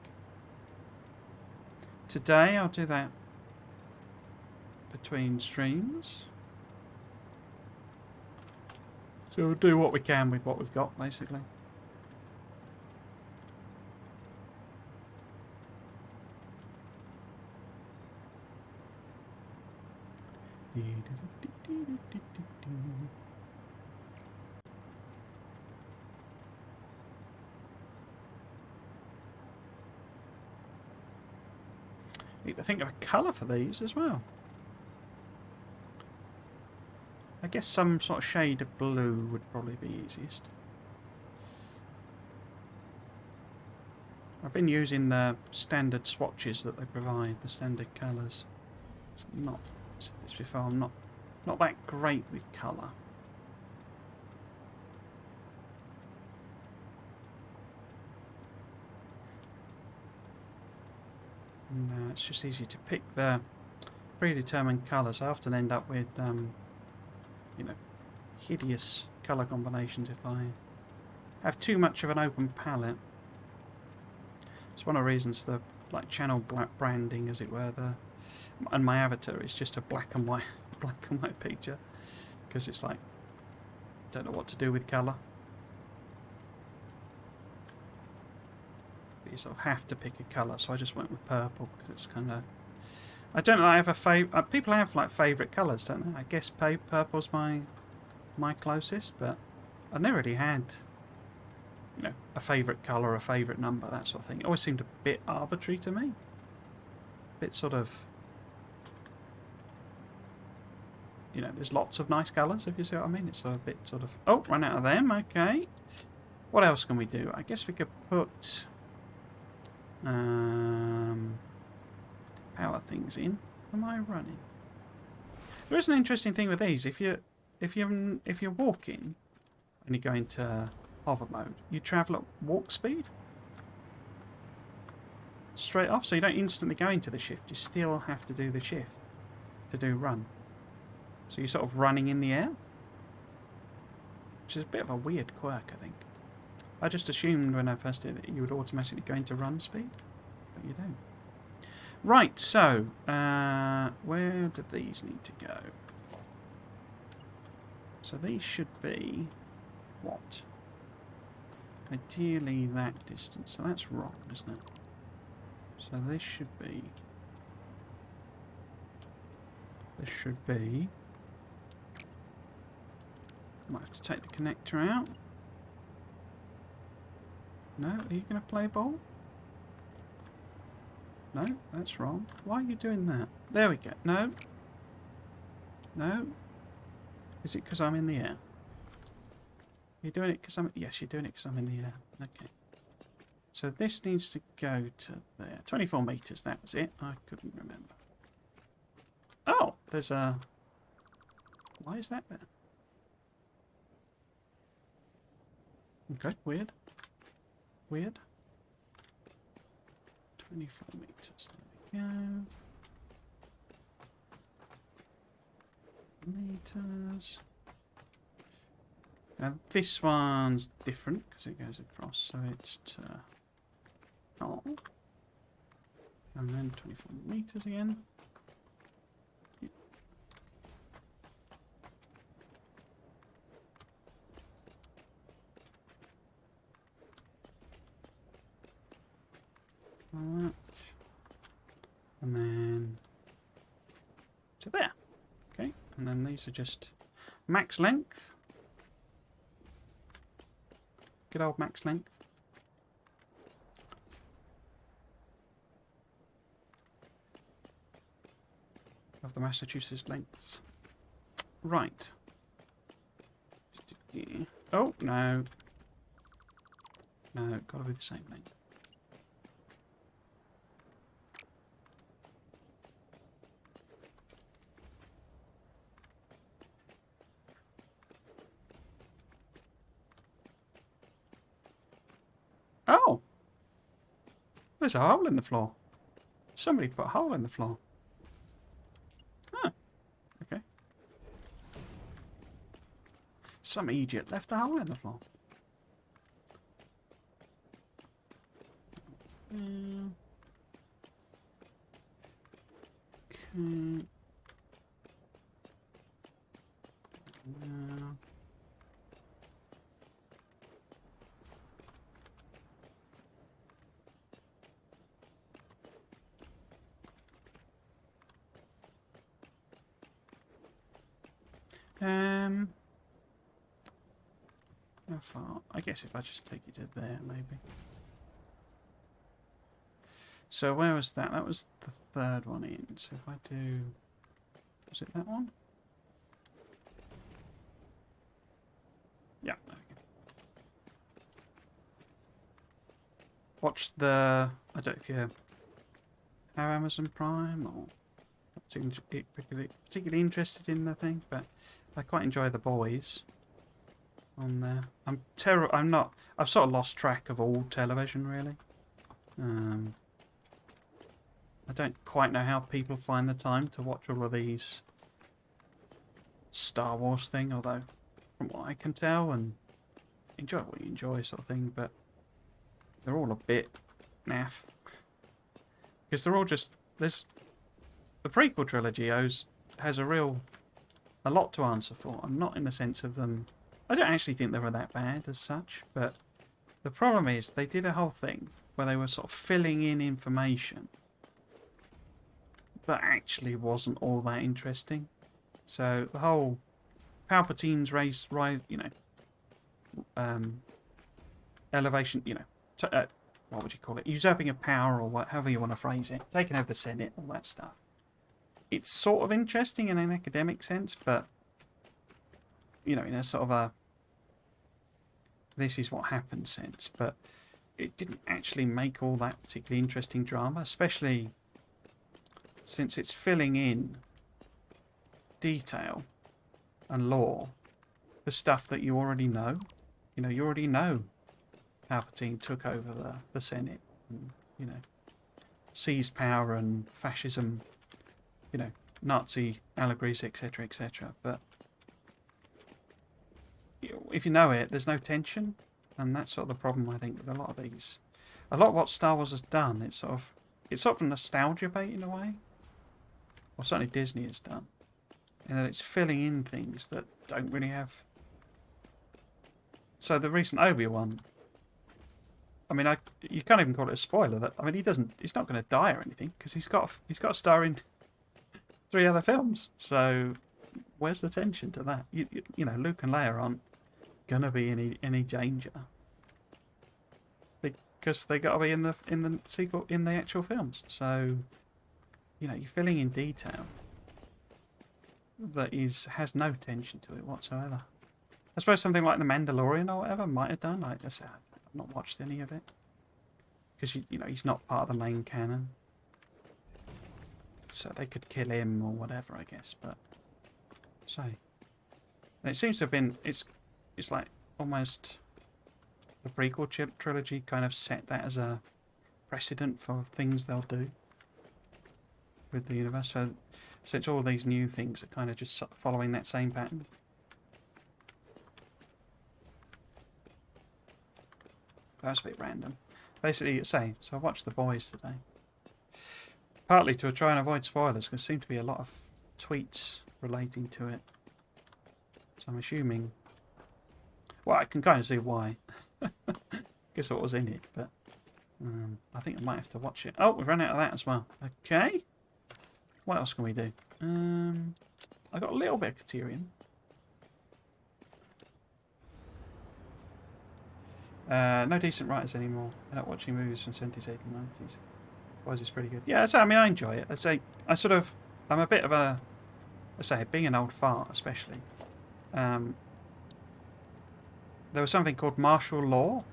[SPEAKER 1] Today, I'll do that between streams. So we'll do what we can with what we've got, basically. Need to think of a colour for these as well. I guess some sort of shade of blue would probably be easiest. I've been using the standard swatches that they provide, the standard colours. So I'm not, I've said this before, I'm not that great with colour. And it's just easy to pick the predetermined colours. I often end up with, you know, hideous colour combinations if I have too much of an open palette. It's one of the reasons the channel branding, as it were, and my avatar is just a black and white picture, because it's like, don't know what to do with colour. But you sort of have to pick a colour, so I just went with purple because it's kind of. I don't know. I have a favourite. People have like favourite colours, don't they? I guess purple's my closest, but I never really had, you know, a favourite colour, a favourite number, that sort of thing. It always seemed a bit arbitrary to me. A bit sort of, you know, there's lots of nice colours, if you see what I mean. It's a bit sort of, oh, run out of them, okay. What else can we do? I guess we could put power things in. Am I running? There is an interesting thing with these. If you're walking and you go into hover mode, you travel at walk speed straight off, so you don't instantly go into the shift. You still have to do the shift to do run. So you're sort of running in the air, which is a bit of a weird quirk, I think. I just assumed when I first did it you would automatically go into run speed, but you don't. Right, so where do these need to go? So these should be what? Ideally that distance. So that's wrong, isn't it? So this should be. This should be. Might have to take the connector out. No, are you going to play ball? No, that's wrong. Why are you doing that? There we go. No. No. Is it because I'm in the air? You're doing it because I'm... Yes, you're doing it because I'm in the air. Okay. So this needs to go to there. 24 metres, that was it. I couldn't remember. Oh, there's a... Why is that there? Okay, weird. Weird. 24 metres, there we go. Meters. Now this one's different because it goes across, so it's to oh, and then 24 meters again. Yep. Like that, and then to there. Okay, and then these are just max length. Good old max length. Of the Massachusetts lengths. Right. Oh, no. No, gotta be the same length. Oh! There's a hole in the floor. Somebody put a hole in the floor. Huh. Okay. Some idiot left a hole in the floor. Okay. How far? I guess if I just take it to there, maybe. So where was that? That was the third one in. So if I do... Was it that one? watched the... I don't know if you have Amazon Prime or particularly interested in the thing, but I quite enjoy The Boys on there. I'm not... I've sort of lost track of all television, really. I don't quite know how people find the time to watch all of these Star Wars thing, although from what I can tell, and enjoy what you enjoy sort of thing, but they're all a bit naff. Because they're all just... The prequel trilogy has a lot to answer for. I'm not in the sense of them... I don't actually think they were that bad as such, but the problem is they did a whole thing where they were sort of filling in information that actually wasn't all that interesting. So the whole Palpatine's race, elevation, what would you call it? Usurping of power, or however you want to phrase it. Taking over the Senate, all that stuff. It's sort of interesting in an academic sense, but, in a sort of a this is what happened sense. But it didn't actually make all that particularly interesting drama, especially since it's filling in detail and lore for stuff that you already know. You already know Palpatine took over the Senate and, seized power and fascism, Nazi allegories, etc., etc. But if you know it, there's no tension, and that's sort of the problem, I think, with a lot of these. A lot of what Star Wars has done, it's sort of nostalgia bait in a way, or certainly Disney has done, in that it's filling in things that don't really have. So the recent Obi-Wan, you can't even call it a spoiler. He's not going to die or anything because he's got a star in 3 other films. So where's the tension to that? Luke and Leia aren't gonna be any danger because they got to be in the sequel, in the actual films. So you're filling in detail that has no tension to it whatsoever. I suppose something like The Mandalorian or whatever might have done. Like I said, I've not watched any of it because he's not part of the main canon, so they could kill him or whatever, I guess. But and it seems to have been it's like almost the prequel trilogy kind of set that as a precedent for things they'll do with the universe. So it's all these new things are kind of just following that same pattern. That's a bit random. Basically, so I watched The Boys today. Partly to try and avoid spoilers, because there seem to be a lot of tweets relating to it. So I'm assuming... Well, I can kind of see why. Guess what was in it, but... I think I might have to watch it. Oh, we've run out of that as well. Okay. What else can we do? I got a little bit of Caterian. No decent writers anymore. I'm not watching movies from 70s, 80s, and 90s. Why is this pretty good? Yeah, I enjoy it. I'm a bit of a... being an old fart, especially. There was something called martial law,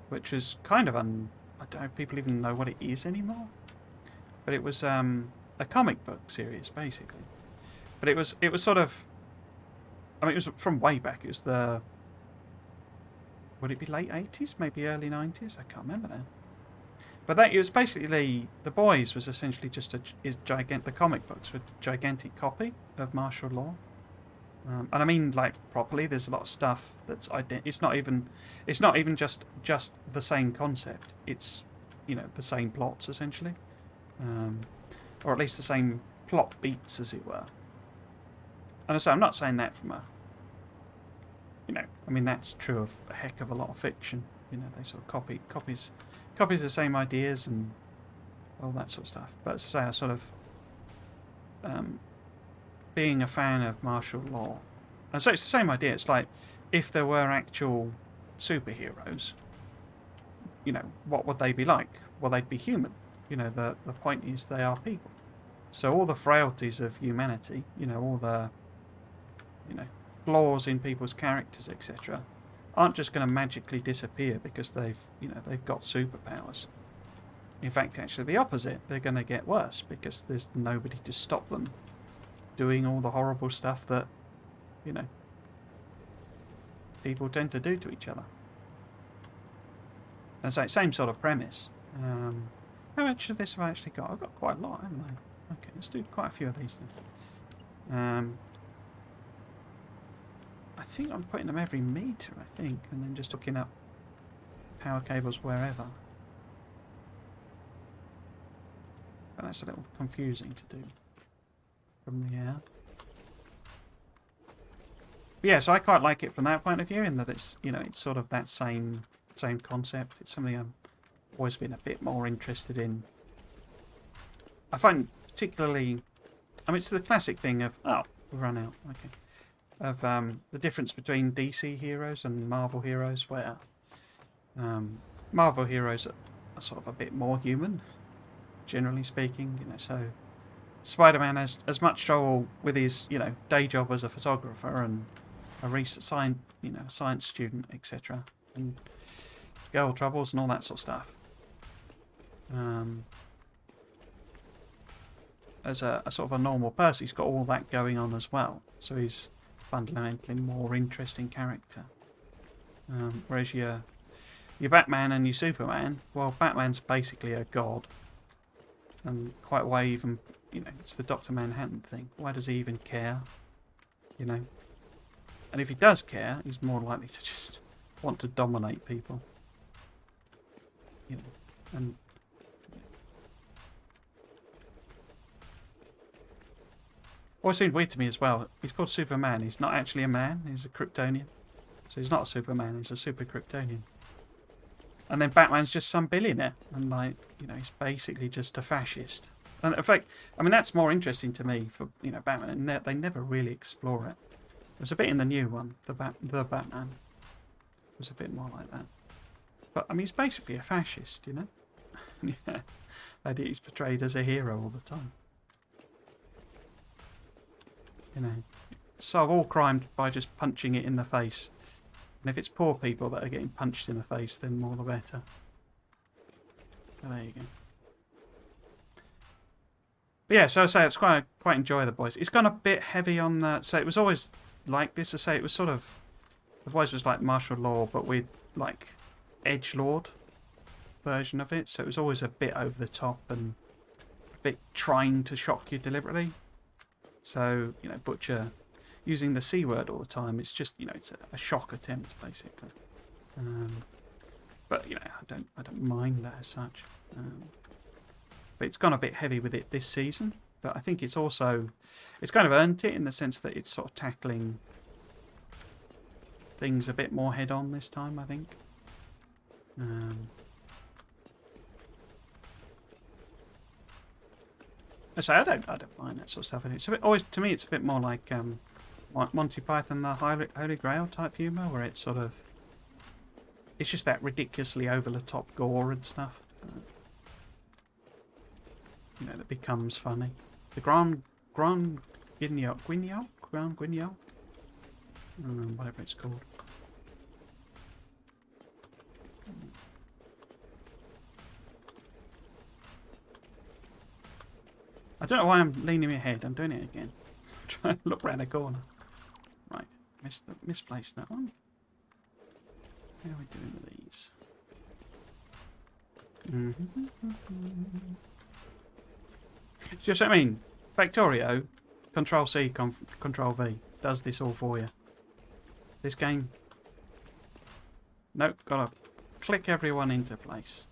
[SPEAKER 1] which was kind of I don't know if people even know what it is anymore. But it was a comic book series, basically. But it was sort of... it was from way back. It was the... Would it be late 80s? Maybe early 90s? I can't remember now. But it was basically... The Boys was essentially just the comic books were a gigantic copy of martial law. And properly, there's a lot of stuff that's... It's not even just the same concept. It's, the same plots, essentially. Or at least the same plot beats, as it were. And so I'm not saying that from a... that's true of a heck of a lot of fiction. They sort of copies the same ideas and all that sort of stuff. But as I say, I sort of... being a fan of martial law. And so it's the same idea. It's like, if there were actual superheroes, what would they be like? Well, they'd be human. The point is they are people. So all the frailties of humanity, all the, flaws in people's characters, etc., aren't just going to magically disappear because they've got superpowers. In fact, actually the opposite. They're going to get worse because there's nobody to stop them doing all the horrible stuff that, people tend to do to each other. And so, same sort of premise. How much of this have I actually got? I've got quite a lot, haven't I? Okay, let's do quite a few of these then. I think I'm putting them every meter, and then just hooking up power cables wherever. But that's a little confusing to do from the air. But yeah, so I quite like it from that point of view, in that it's it's sort of that same concept. It's something I've always been a bit more interested in. I find particularly, it's the classic thing of we've run out. Okay. Of the difference between DC heroes and Marvel heroes, where Marvel heroes are sort of a bit more human, generally speaking. So Spider-Man has as much trouble with his day job as a photographer and a recent science student, etc., and girl troubles and all that sort of stuff. As a sort of a normal person, he's got all that going on as well, so he's fundamentally more interesting character. Whereas your Batman and your Superman, well, Batman's basically a god, and quite why even it's the Dr. Manhattan thing. Why does he even care? And if he does care, he's more likely to just want to dominate people. And always seemed weird to me as well. He's called Superman. He's not actually a man. He's a Kryptonian. So he's not a Superman. He's a super Kryptonian. And then Batman's just some billionaire, and he's basically just a fascist. And in fact, that's more interesting to me for Batman. And they never really explore it. There's a bit in the new one, the Batman. It was a bit more like that. But he's basically a fascist, Yeah, and he's portrayed as a hero all the time. Solve all crime by just punching it in the face. And if it's poor people that are getting punched in the face, then more the better. So there you go. But yeah, so I say it's quite enjoy the boys. It's gone a bit heavy on the. So it was always like this. I say it was sort of. The boys was like martial law, but with like edgelord version of it. So it was always a bit over the top and a bit trying to shock you deliberately. So Butcher using the C word all the time. It's just it's a shock attempt basically. But I don't mind that as such. But it's gone a bit heavy with it this season. But I think it's kind of earned it in the sense that it's sort of tackling things a bit more head on this time, I think. So I don't mind that sort of stuff. It's to me it's a bit more like Monty Python, the Holy Grail type humour, where it's sort of it's just that ridiculously over the top gore and stuff. That becomes funny. The Grand Guignol, whatever it's called. I don't know why I'm leaning my head. I'm doing it again. I'm trying to look round the corner. Right, misplaced that one. How are we doing with these? Just what I mean. Factorio, Control C, Control V does this all for you. This game. Nope, gotta click everyone into place.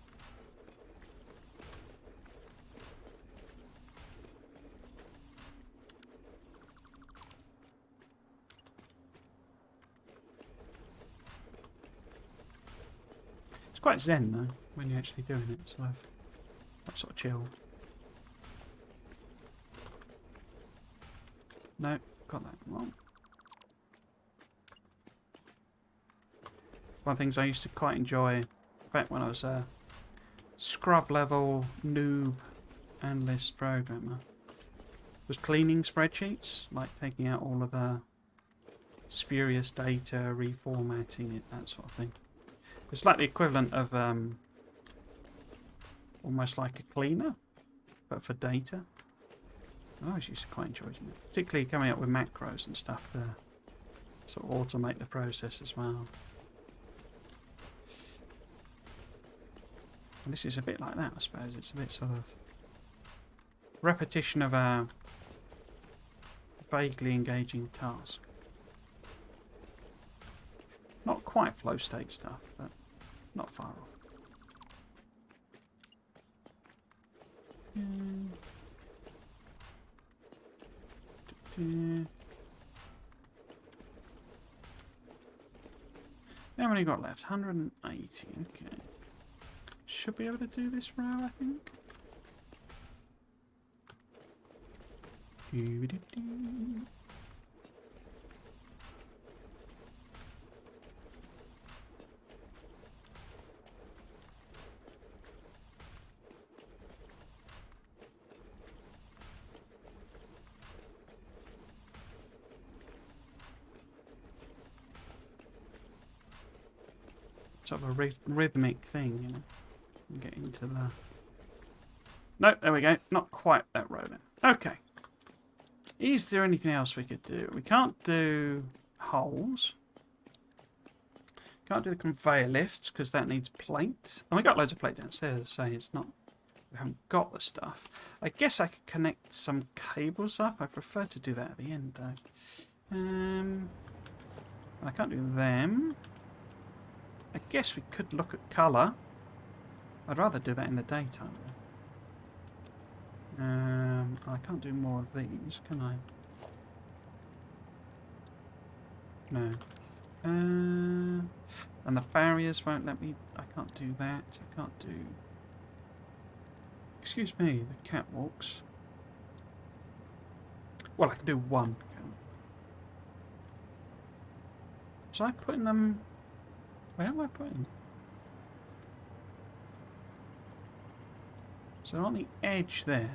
[SPEAKER 1] It's quite zen though when you're actually doing it, sort of chill. No, got that wrong. One of the things I used to quite enjoy back when I was a scrub level noob analyst programmer was cleaning spreadsheets, like taking out all of the spurious data, reformatting it, that sort of thing. It's like the equivalent of almost like a cleaner, but for data. I always used to quite enjoy it, particularly coming up with macros and stuff to sort of automate the process as well. And this is a bit like that, I suppose. It's a bit sort of repetition of a vaguely engaging task. Not quite flow state stuff, but not far off. How many got left? 180, okay. Should be able to do this row, I think. Sort of a rhythmic thing, you know. Get into the... Nope, there we go. Not quite that row then. Okay. Is there anything else we could do? We can't do holes. Can't do the conveyor lifts because that needs plate. And we got loads of plate downstairs, so it's not... We haven't got the stuff. I guess I could connect some cables up. I prefer to do that at the end, though. I can't do them. I guess we could look at colour. I'd rather do that in the daytime. I can't do more of these, can I? No. And the barriers won't let me... I can't do that. I can't do... Excuse me, the catwalks. Well, I can do one. Was I putting them... Where am I putting them? So on the edge there,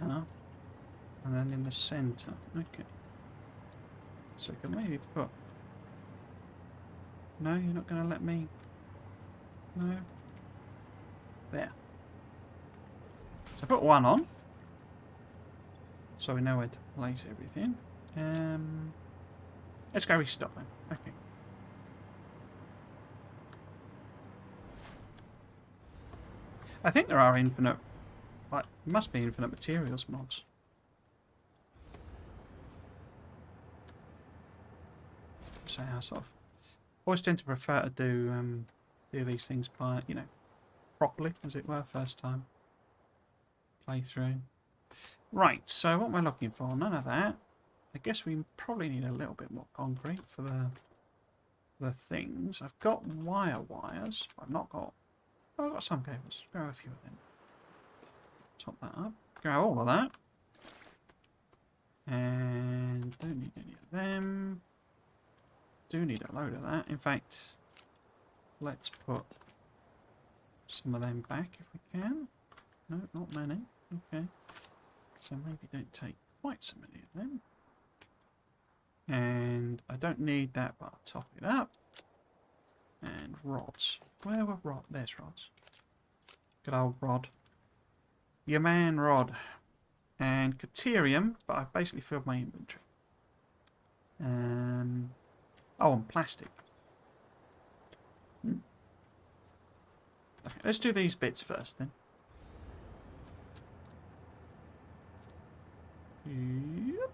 [SPEAKER 1] and then in the centre. Okay. So I can maybe put... No, you're not going to let me... No. There. So put one on. So we know where to place everything. Let's go restop then. Okay. I think there are infinite... Like, must be infinite materials mods. So I sort of always tend to prefer to do these things by, you know, properly, as it were, first time playthrough. Right, so what am I looking for? None of that. I guess we probably need a little bit more concrete for the things. I've got wires. I've not got... Oh, I've got some cables. Grab a few of them. Top that up. Grab all of that. And don't need any of them. Do need a load of that. In fact, let's put some of them back if we can. No, not many. Okay. So maybe don't take quite so many of them. And I don't need that, but I'll top it up. And rods. Where were rods? There's rods. Good old rod. Your man rod. And Caterium, but I've basically filled my inventory. Oh, and plastic. Okay, let's do these bits first then. Yep.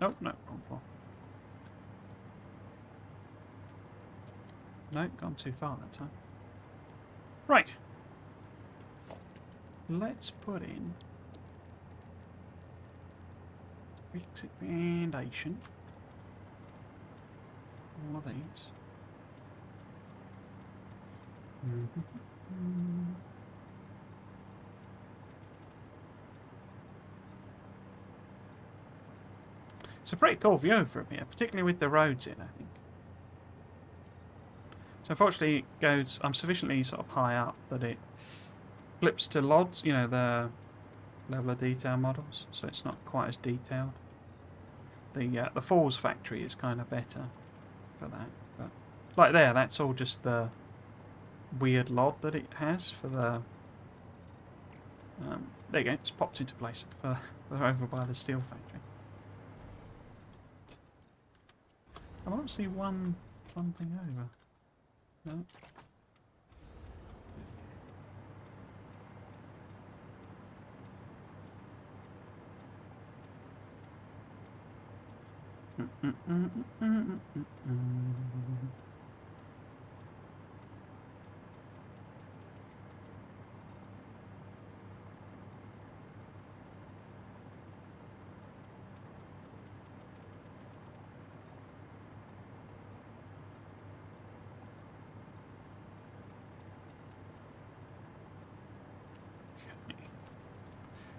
[SPEAKER 1] Nope, no, wrong floor. No, gone too far that time. Right. Let's put in FICSIT Foundation. All of these. It's a pretty cool view from here, particularly with the roads in, I think. So unfortunately it goes, I'm sufficiently sort of high up that it flips to LODs, you know, the level of detail models, so it's not quite as detailed. The Falls factory is kind of better for that. But like there, that's all just the weird lod that it has for the. There you go. It's popped into place for over by the steel factory. I want to see one thing over. No.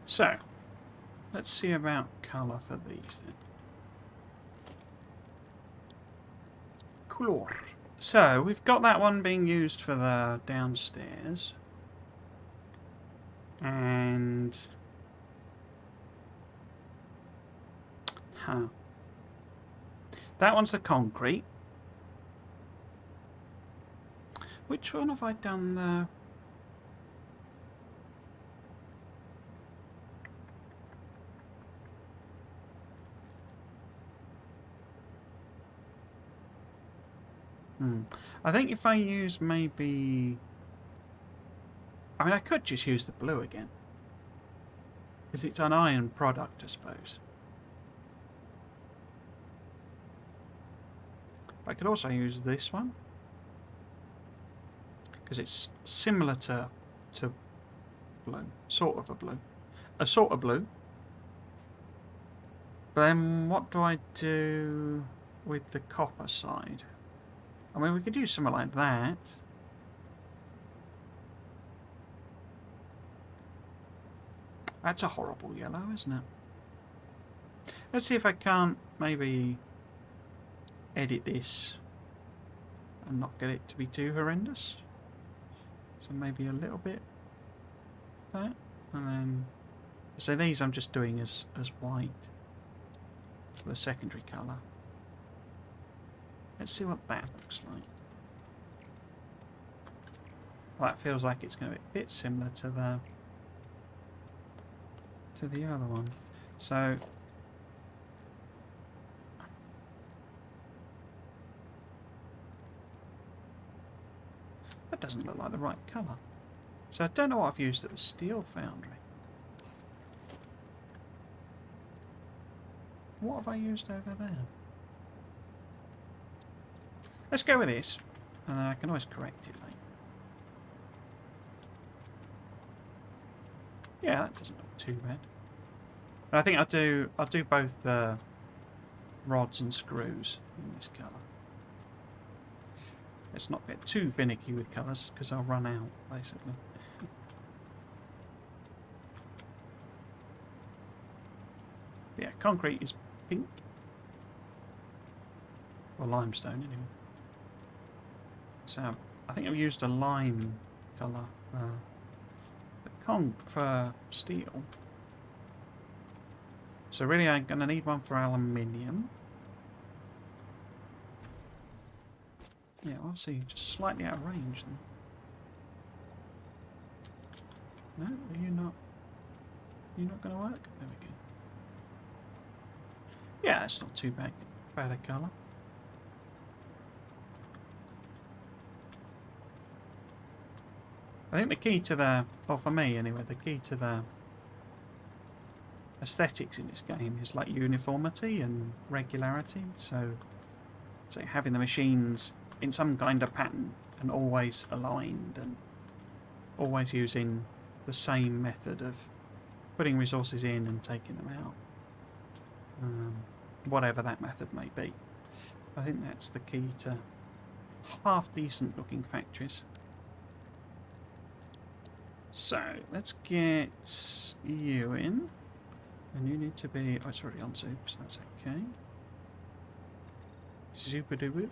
[SPEAKER 1] So, let's see about colour for these then. Colour. So, we've got that one being used for the downstairs. And... that one's the concrete. Which one have I done the... I think if I use maybe... I mean, I could just use the blue again. Because it's an iron product, I suppose. I could also use this one. Because it's similar to blue. Sort of a blue. A sort of blue. But then what do I do with the copper side? I mean, we could use something like that. That's a horrible yellow, isn't it? Let's see if I can't maybe edit this and not get it to be too horrendous. So maybe a little bit that, and then so these I'm just doing as white for the secondary colour. Let's see what that looks like. Well, that feels like it's going to be a bit similar to the other one. So that doesn't look like the right colour. So I don't know what I've used at the steel foundry. What have I used over there? Let's go with this, and I can always correct it later. Yeah, that doesn't look too bad. And I think I'll do both rods and screws in this colour. Let's not get too finicky with colours, because I'll run out, basically. Yeah, concrete is pink. Or limestone, anyway. So, I think I've used a lime colour for steel. So really I'm going to need one for aluminium. Yeah, obviously just slightly out of range then. No, are you not? You're not going to work? There we go. Yeah, it's not too bad a colour. I think the key to the, well for me anyway, the key to the aesthetics in this game is like uniformity and regularity. So having the machines in some kind of pattern and always aligned and always using the same method of putting resources in and taking them out. Whatever that method may be. I think that's the key to half decent looking factories. So, let's get you in. And you need to be... oh, it's already on soup, so that's okay. Super duper.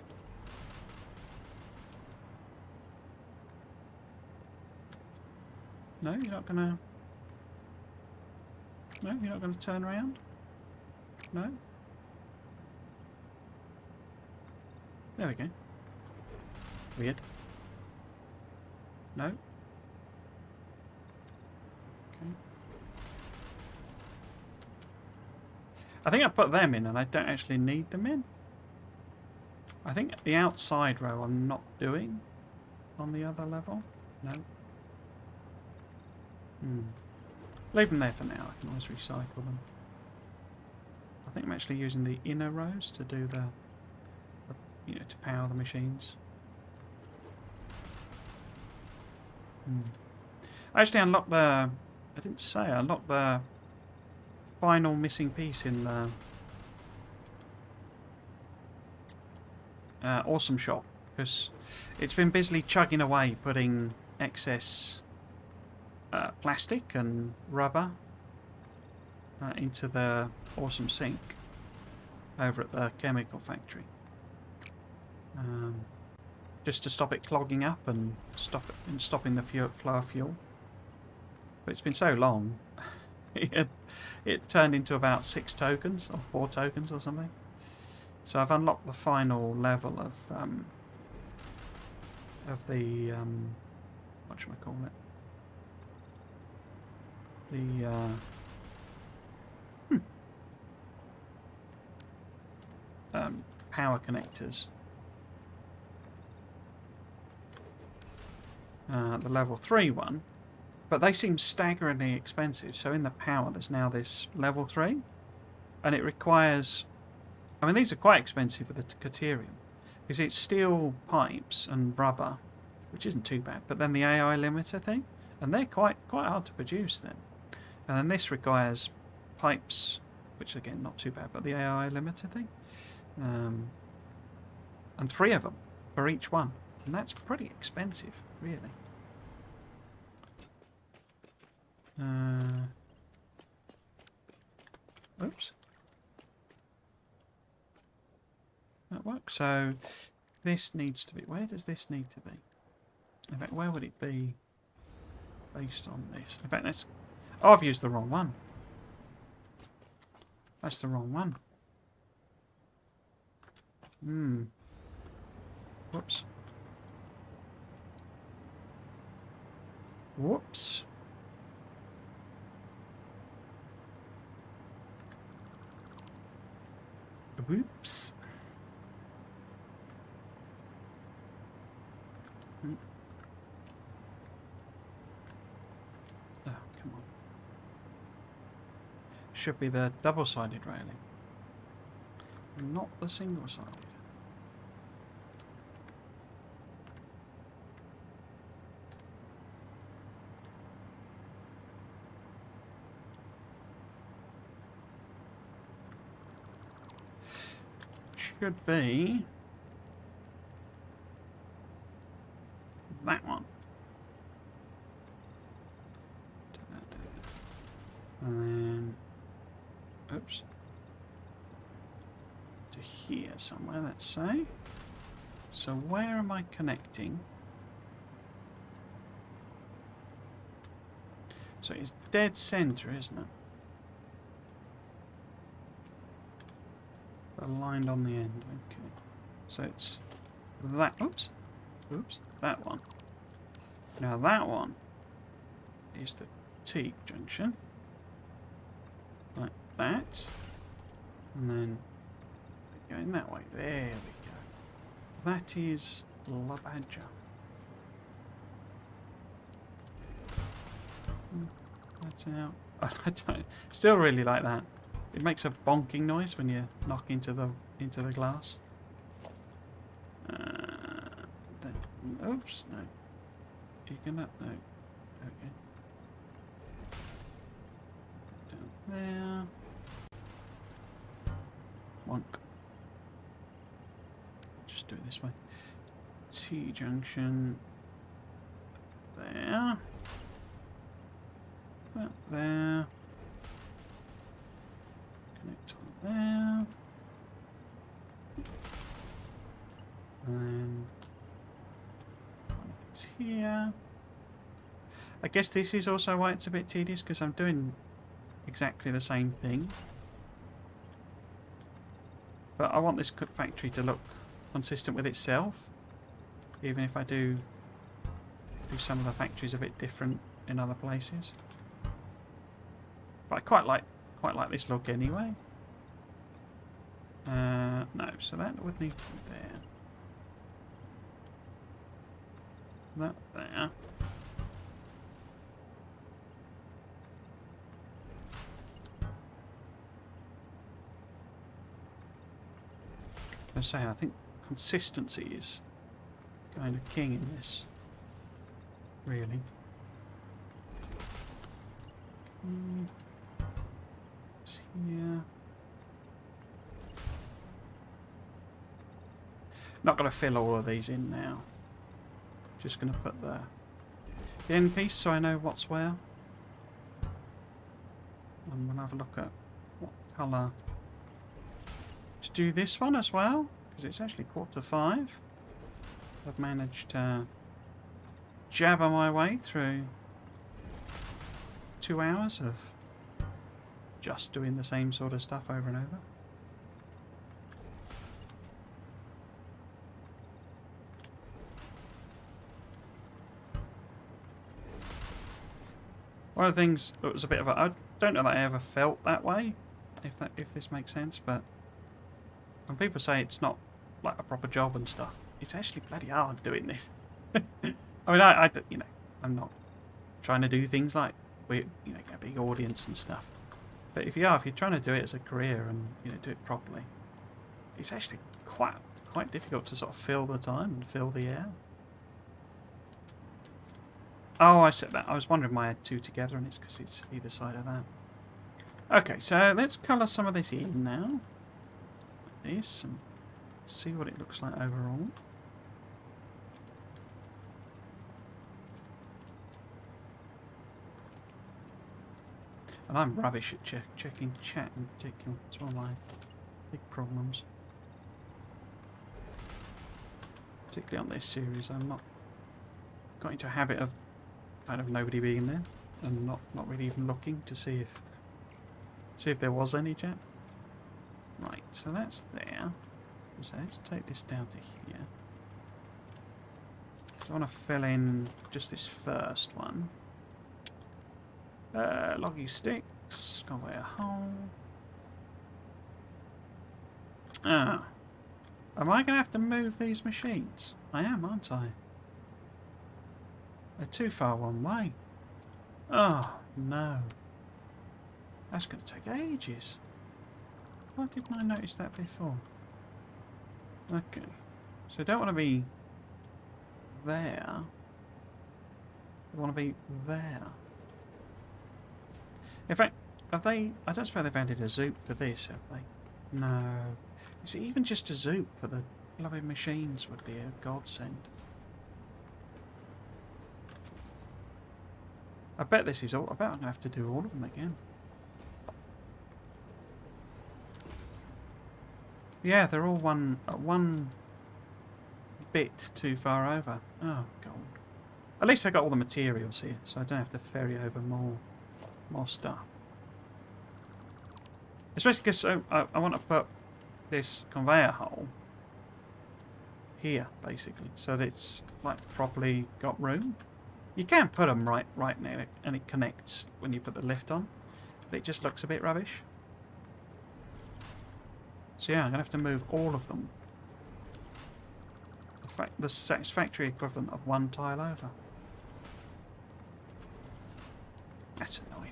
[SPEAKER 1] No, you're not gonna... no, you're not gonna turn around? No? There we go. Weird. No? Okay. I think I put them in and I don't actually need them in. I think the outside row I'm not doing on the other level. No. Leave them there for now. I can always recycle them. I think I'm actually using the inner rows to do the to power the machines. I actually unlocked the... I didn't say I unlocked the final missing piece in the Awesome Shop, because it's been busily chugging away putting excess plastic and rubber into the Awesome Sink over at the chemical factory, just to stop it clogging up and stopping the flow of fuel. But it's been so long, it turned into about 6 tokens or 4 tokens or something. So I've unlocked the final level of the what should I call it? The power connectors. The level 3 one, but they seem staggeringly expensive. So in the power, there's now this level 3, and it requires... I mean, these are quite expensive with the Caterium, because it's steel pipes and rubber, which isn't too bad. But then the AI limiter thing, and they're quite hard to produce then. And then this requires pipes, which again not too bad, but the AI limiter thing, and 3 of them for each one, and that's pretty expensive, really. Oops. That works. So this needs to be... Where does this need to be? In fact, where would it be based on this? In fact, that's... Oh, I've used the wrong one. That's the wrong one. Whoops. Whoops. Whoops. Oh, come on. Should be the double-sided railing, not the single-sided. Should be that one. And then, oops, to here somewhere, let's say. So where am I connecting? So it's dead center, isn't it? Aligned on the end, okay. So it's that, oops, that one. Now that one is the T junction, like that, and then going that way, there we go. That is La Badger. That's out. I don't, still really like that. It makes a bonking noise when you knock into the glass. Oops, no. You can no. Okay. Down there. Wonk. Just do it this way. T junction. There. That there. Connect on there. And then it's here. I guess this is also why it's a bit tedious, because I'm doing exactly the same thing. But I want this factory to look consistent with itself, even if I do some of the factories a bit different in other places. But I quite like this look anyway. No, so that would need to be there. That there. I say, I think consistency is kind of king in this, really. It's here. Not going to fill all of these in now. Just going to put the end piece so I know what's where. And we'll have a look at what colour to do this one as well, because it's actually 4:45. I've managed to jabber my way through 2 hours of just doing the same sort of stuff over and over. One of the things that was a bit of a... I don't know that I ever felt that way, if this makes sense, but when people say it's not like a proper job and stuff, it's actually bloody hard doing this. I mean, I you know, I'm not trying to do things like, you know, get a big audience and stuff. But if you're trying to do it as a career and, you know, do it properly, it's actually quite difficult to sort of fill the time and fill the air. Oh, I said that. I was wondering why I had two together, and it's because it's either side of that. Okay, so let's colour some of this in now. Like this, and see what it looks like overall. And I'm rubbish at checking chat in particular. It's one of my big problems. Particularly on this series, I'm not got into a habit of kind of nobody being there and not really even looking to see if there was any chat. Right, so that's there. So let's take this down to here. So I want to fill in just this first one. Loggy sticks, conveyor hole. Ah. Am I going to have to move these machines? I am, aren't I? They're too far one way. Oh, no. That's going to take ages. Why didn't I notice that before? Okay. So I don't want to be there. I want to be there. In fact, have they... I don't suppose they've added a zoop for this, have they? No. Is it even just a zoop for the bloody machines would be a godsend. I bet this is all... I bet I'm going to have to do all of them again. Yeah, they're all one bit too far over. Oh, God. At least I got all the materials here, so I don't have to ferry over more stuff. Especially because I want to put this conveyor hole here, basically, so that it's like properly got room. You can put them right now, and it connects when you put the lift on, but it just looks a bit rubbish. So yeah, I'm gonna have to move all of them. In fact, the Satisfactory equivalent of one tile over. That's annoying.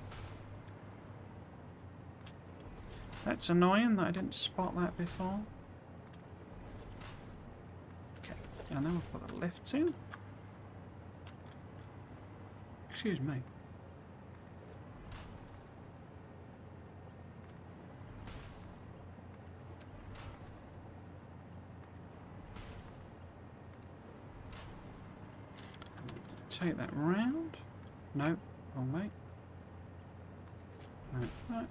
[SPEAKER 1] That's annoying that I didn't spot that before. Okay, and then we'll put the lifts in. Excuse me. Take that round. No, wrong way. Like that.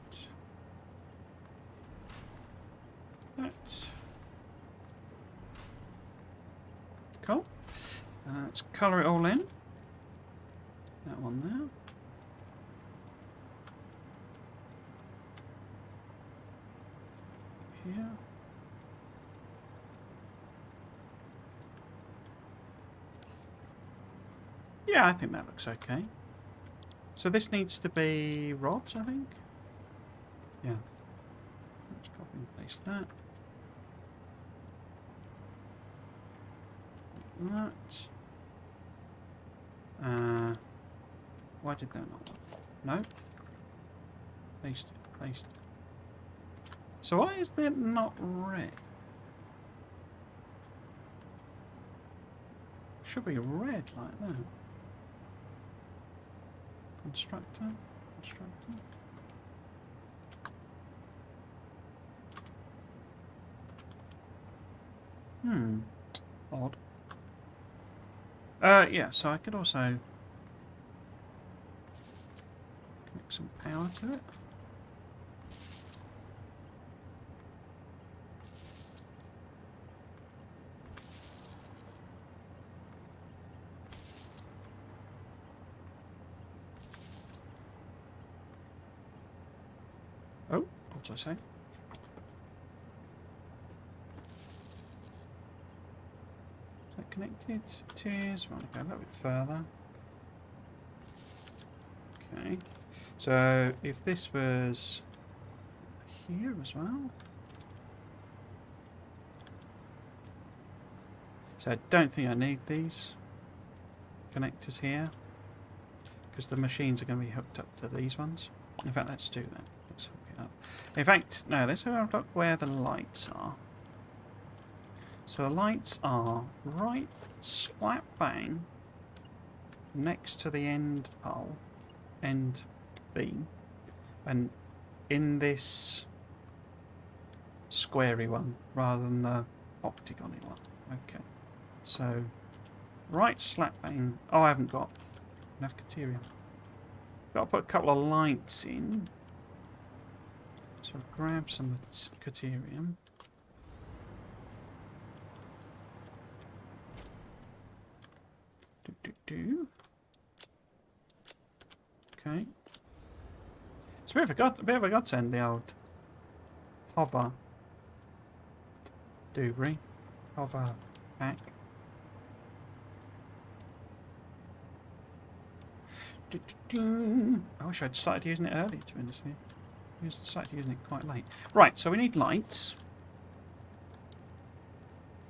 [SPEAKER 1] That. Cool. Let's colour it all in. That one there. Here. Yeah, I think that looks okay. So this needs to be rods, I think? Yeah. Let's copy and paste that. Like that. Why did that not work? No. Paste it, paste it. So why is that not red? Should be red like that. Constructor, constructor. Odd. Yeah, so I could also connect some power to it. Oh, what did I say? Is that connected? It is. Right, go a little bit further. Okay. So if this was here as well. So I don't think I need these connectors here, because the machines are going to be hooked up to these ones. In fact, let's do that. Let's hook it up. In fact, no, let's have a look where the lights are. So the lights are right slap bang next to the end pole, end beam, and in this squarey one rather than the octagony one. Okay. So, right slap bang. Oh, I haven't got enough caterium. Got to put a couple of lights in. So I'll grab some caterium. Okay. It's a bit of a godsend, the old hover doobry. Hover pack. I wish I'd started using it earlier, to be honest with you. I started using it quite late. Right, so we need lights.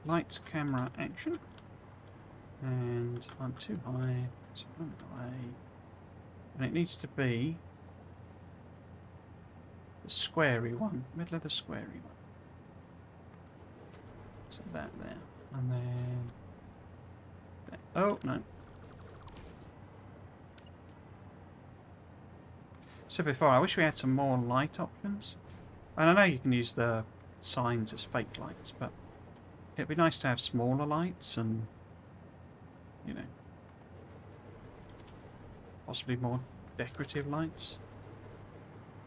[SPEAKER 1] Lights, camera, action. And I'm too high, so I'm away. And it needs to be the squarey one, middle of the squarey one. So that there. And then... that. Oh, no. So before, I wish we had some more light options. And I know you can use the signs as fake lights, but it'd be nice to have smaller lights and, you know, possibly more decorative lights.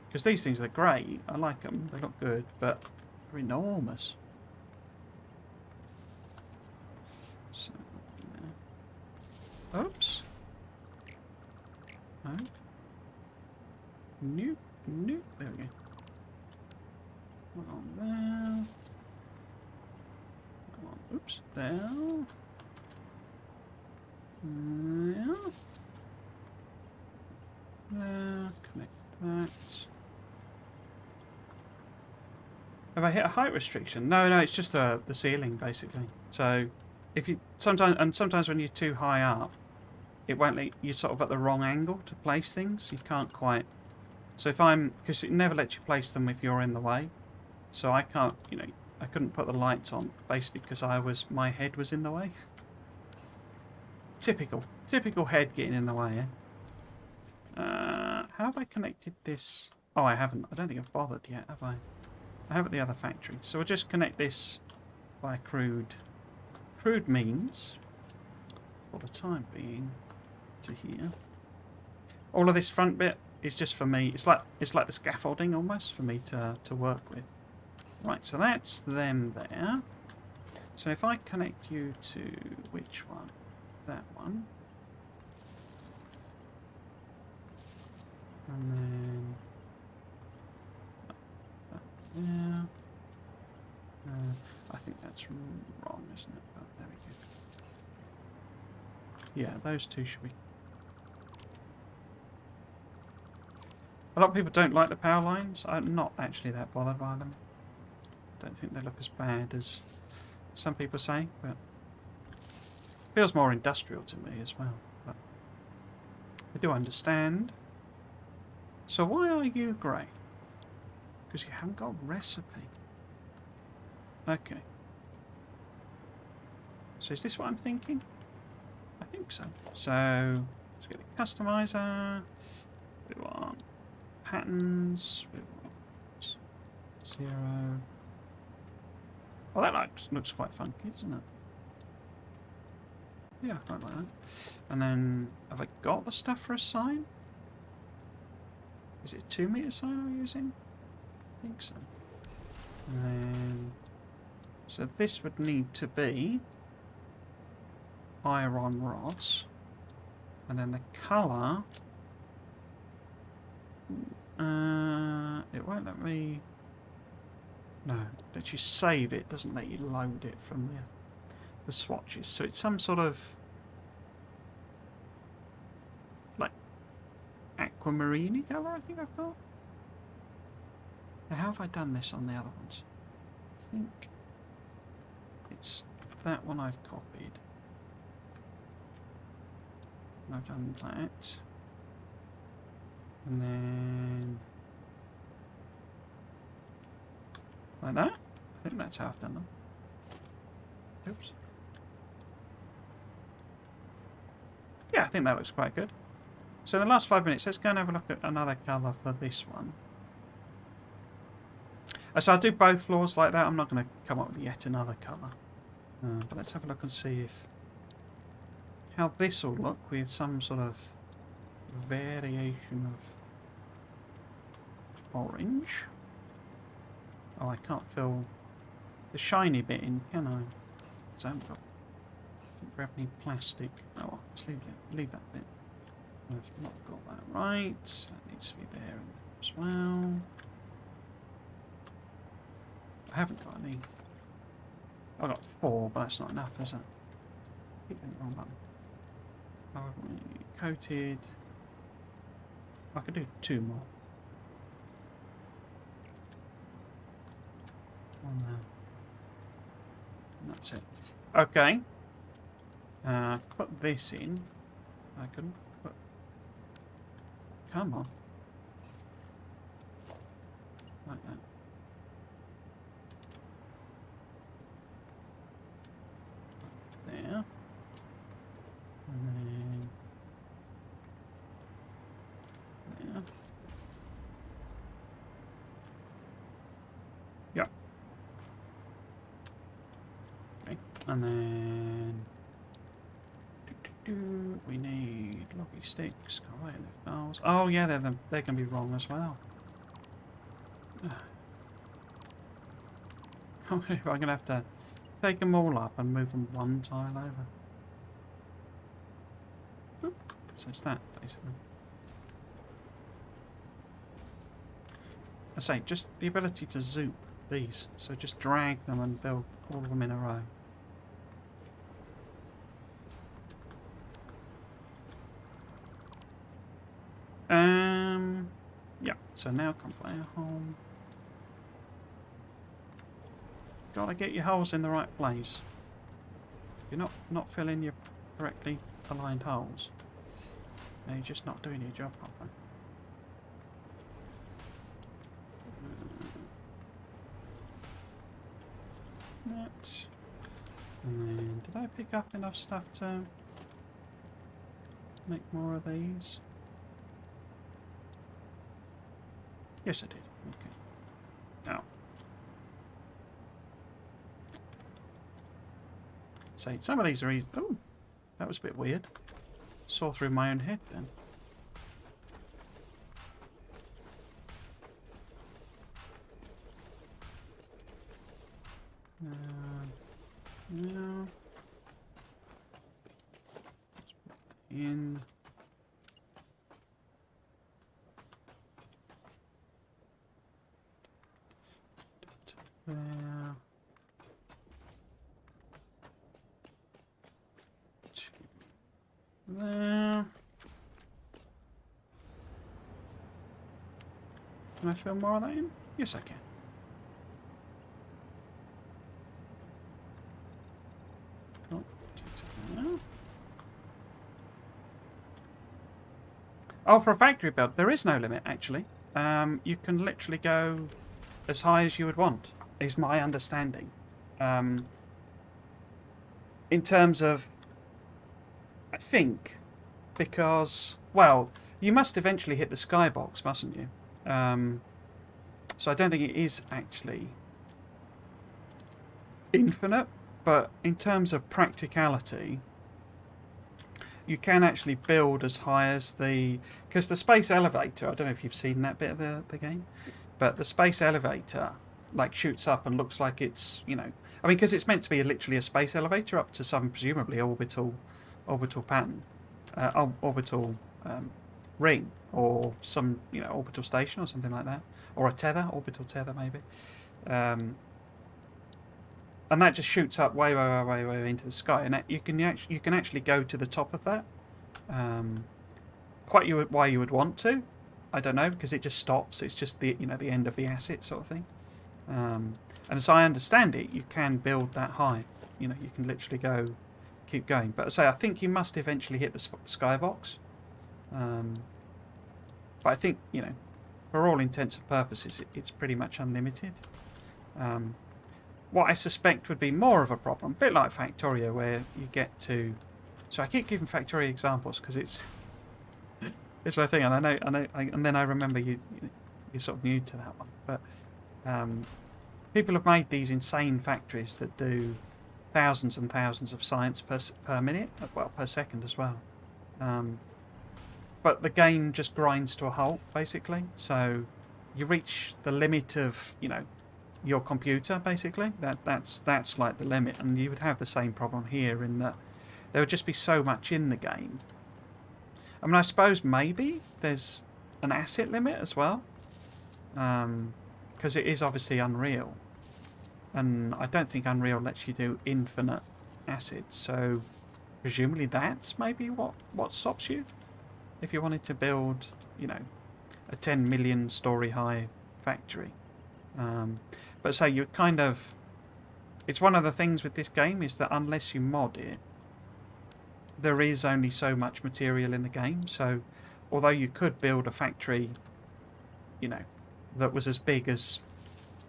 [SPEAKER 1] Because these things are great. I like them. They look good, but they're enormous. So, yeah. Oops. No. Nope. Nope. There we go. One on there. One on, oops. There. There. There. Connect that. Have I hit a height restriction? No, no, it's just the ceiling basically. So if you sometimes when you're too high up, it won't let you sort of at the wrong angle to place things. You can't quite. So if because it never lets you place them if you're in the way. So I can't, you know, I couldn't put the lights on basically because my head was in the way. Typical head getting in the way. How have I connected this? Oh, I haven't. I don't think I've bothered yet, have I? I have at the other factory. So we'll just connect this by crude means for the time being to here. All of this front bit is just for me. It's like the scaffolding almost for me to work with. Right, so that's them there. So if I connect you to which one? That one. And then yeah. I think that's wrong, isn't it? But there we go. Yeah, those two should be A lot of people don't like the power lines. I'm not actually that bothered by them. Don't think they look as bad as some people say, but it feels more industrial to me as well. But I do understand. So why are you grey? Because you haven't got a recipe. Okay. So is this what I'm thinking? I think so. So let's get the customizer. We want patterns. We want 0. Oh, that looks quite funky, doesn't it? Yeah, I quite like that. And then, have I got the stuff for a sign? Is it a 2 meter sign I'm using? I think so. And then, so this would need to be iron rods. And then the colour, it won't let me, no, lets you save it, doesn't let you load it from the swatches. So it's some sort of like aquamarine colour I think I've got. Now how have I done this on the other ones? I think it's that one I've copied. I've done that. And then like that. I think that's how I've done them. Oops. Yeah, I think that looks quite good. So in the last 5 minutes, let's go and have a look at another colour for this one. So I'll do both floors like that. I'm not going to come up with yet another colour. But let's have a look and see how this will look with some sort of variation of orange. Oh, I can't fill the shiny bit in, can I? Because I haven't grab any plastic. Oh, well, let's leave that bit. I've not got that right. That needs to be there as well. I haven't got any. I've got 4, but that's not enough, is it? Keep hitting the wrong button. Coated. I could do 2 more. One there. And that's it. Okay. Put this in. I couldn't put. Come on. Like that. There. And then there. Yep. Okay. And then we need locky sticks, conveyor lift valves. Oh yeah, they can be wrong as well. I'm gonna have to take them all up and move them one tile over. Boop. So it's that basically. I say just the ability to zoop these, so just drag them and build all of them in a row. Yeah, so now conveyor home. Gotta get your holes in the right place. You're not filling your correctly aligned holes. Now you're just not doing your job properly. That. And then did I pick up enough stuff to make more of these? Yes, I did. Okay. Now, say some of these are easy. Oh, that was a bit weird. Saw through my own head then. No. Let's put that in. There. There. Can I fill more of that in? Yes, I can. Cool. Oh, for a factory build, there is no limit, actually. You can literally go as high as you would want, is my understanding. In terms of, I think, because, well, you must eventually hit the skybox, mustn't you? So I don't think it is actually infinite, but in terms of practicality, you can actually build as high as because the space elevator, I don't know if you've seen that bit of the game, but the space elevator like shoots up and looks like it's, I mean, because it's meant to be literally a space elevator up to some presumably orbital pattern, orbital ring, or some orbital station or something like that, or a orbital tether maybe, and that just shoots up way into the sky, and you can actually go to the top of that. Why you would want to, I don't know, because it just stops. It's just the the end of the asset sort of thing. And as I understand it, you can build that high. You can literally keep going. But I think you must eventually hit the skybox. But I think for all intents and purposes, it's pretty much unlimited. What I suspect would be more of a problem, a bit like Factorio, where you get to... So I keep giving Factorio examples because it's my thing, and I know, and then I remember you're sort of new to that one. But people have made these insane factories that do thousands and thousands of science per minute, well, per second as well. But the game just grinds to a halt, basically. So you reach the limit of your computer, basically. That's like the limit, and you would have the same problem here in that there would just be so much in the game. I mean, I suppose maybe there's an asset limit as well, because it is obviously Unreal, and I don't think Unreal lets you do infinite assets. So presumably that's maybe what stops you if you wanted to build, a 10 million story high factory. But so you kind of... It's one of the things with this game is that unless you mod it, there is only so much material in the game. So although you could build a factory, that was as big as,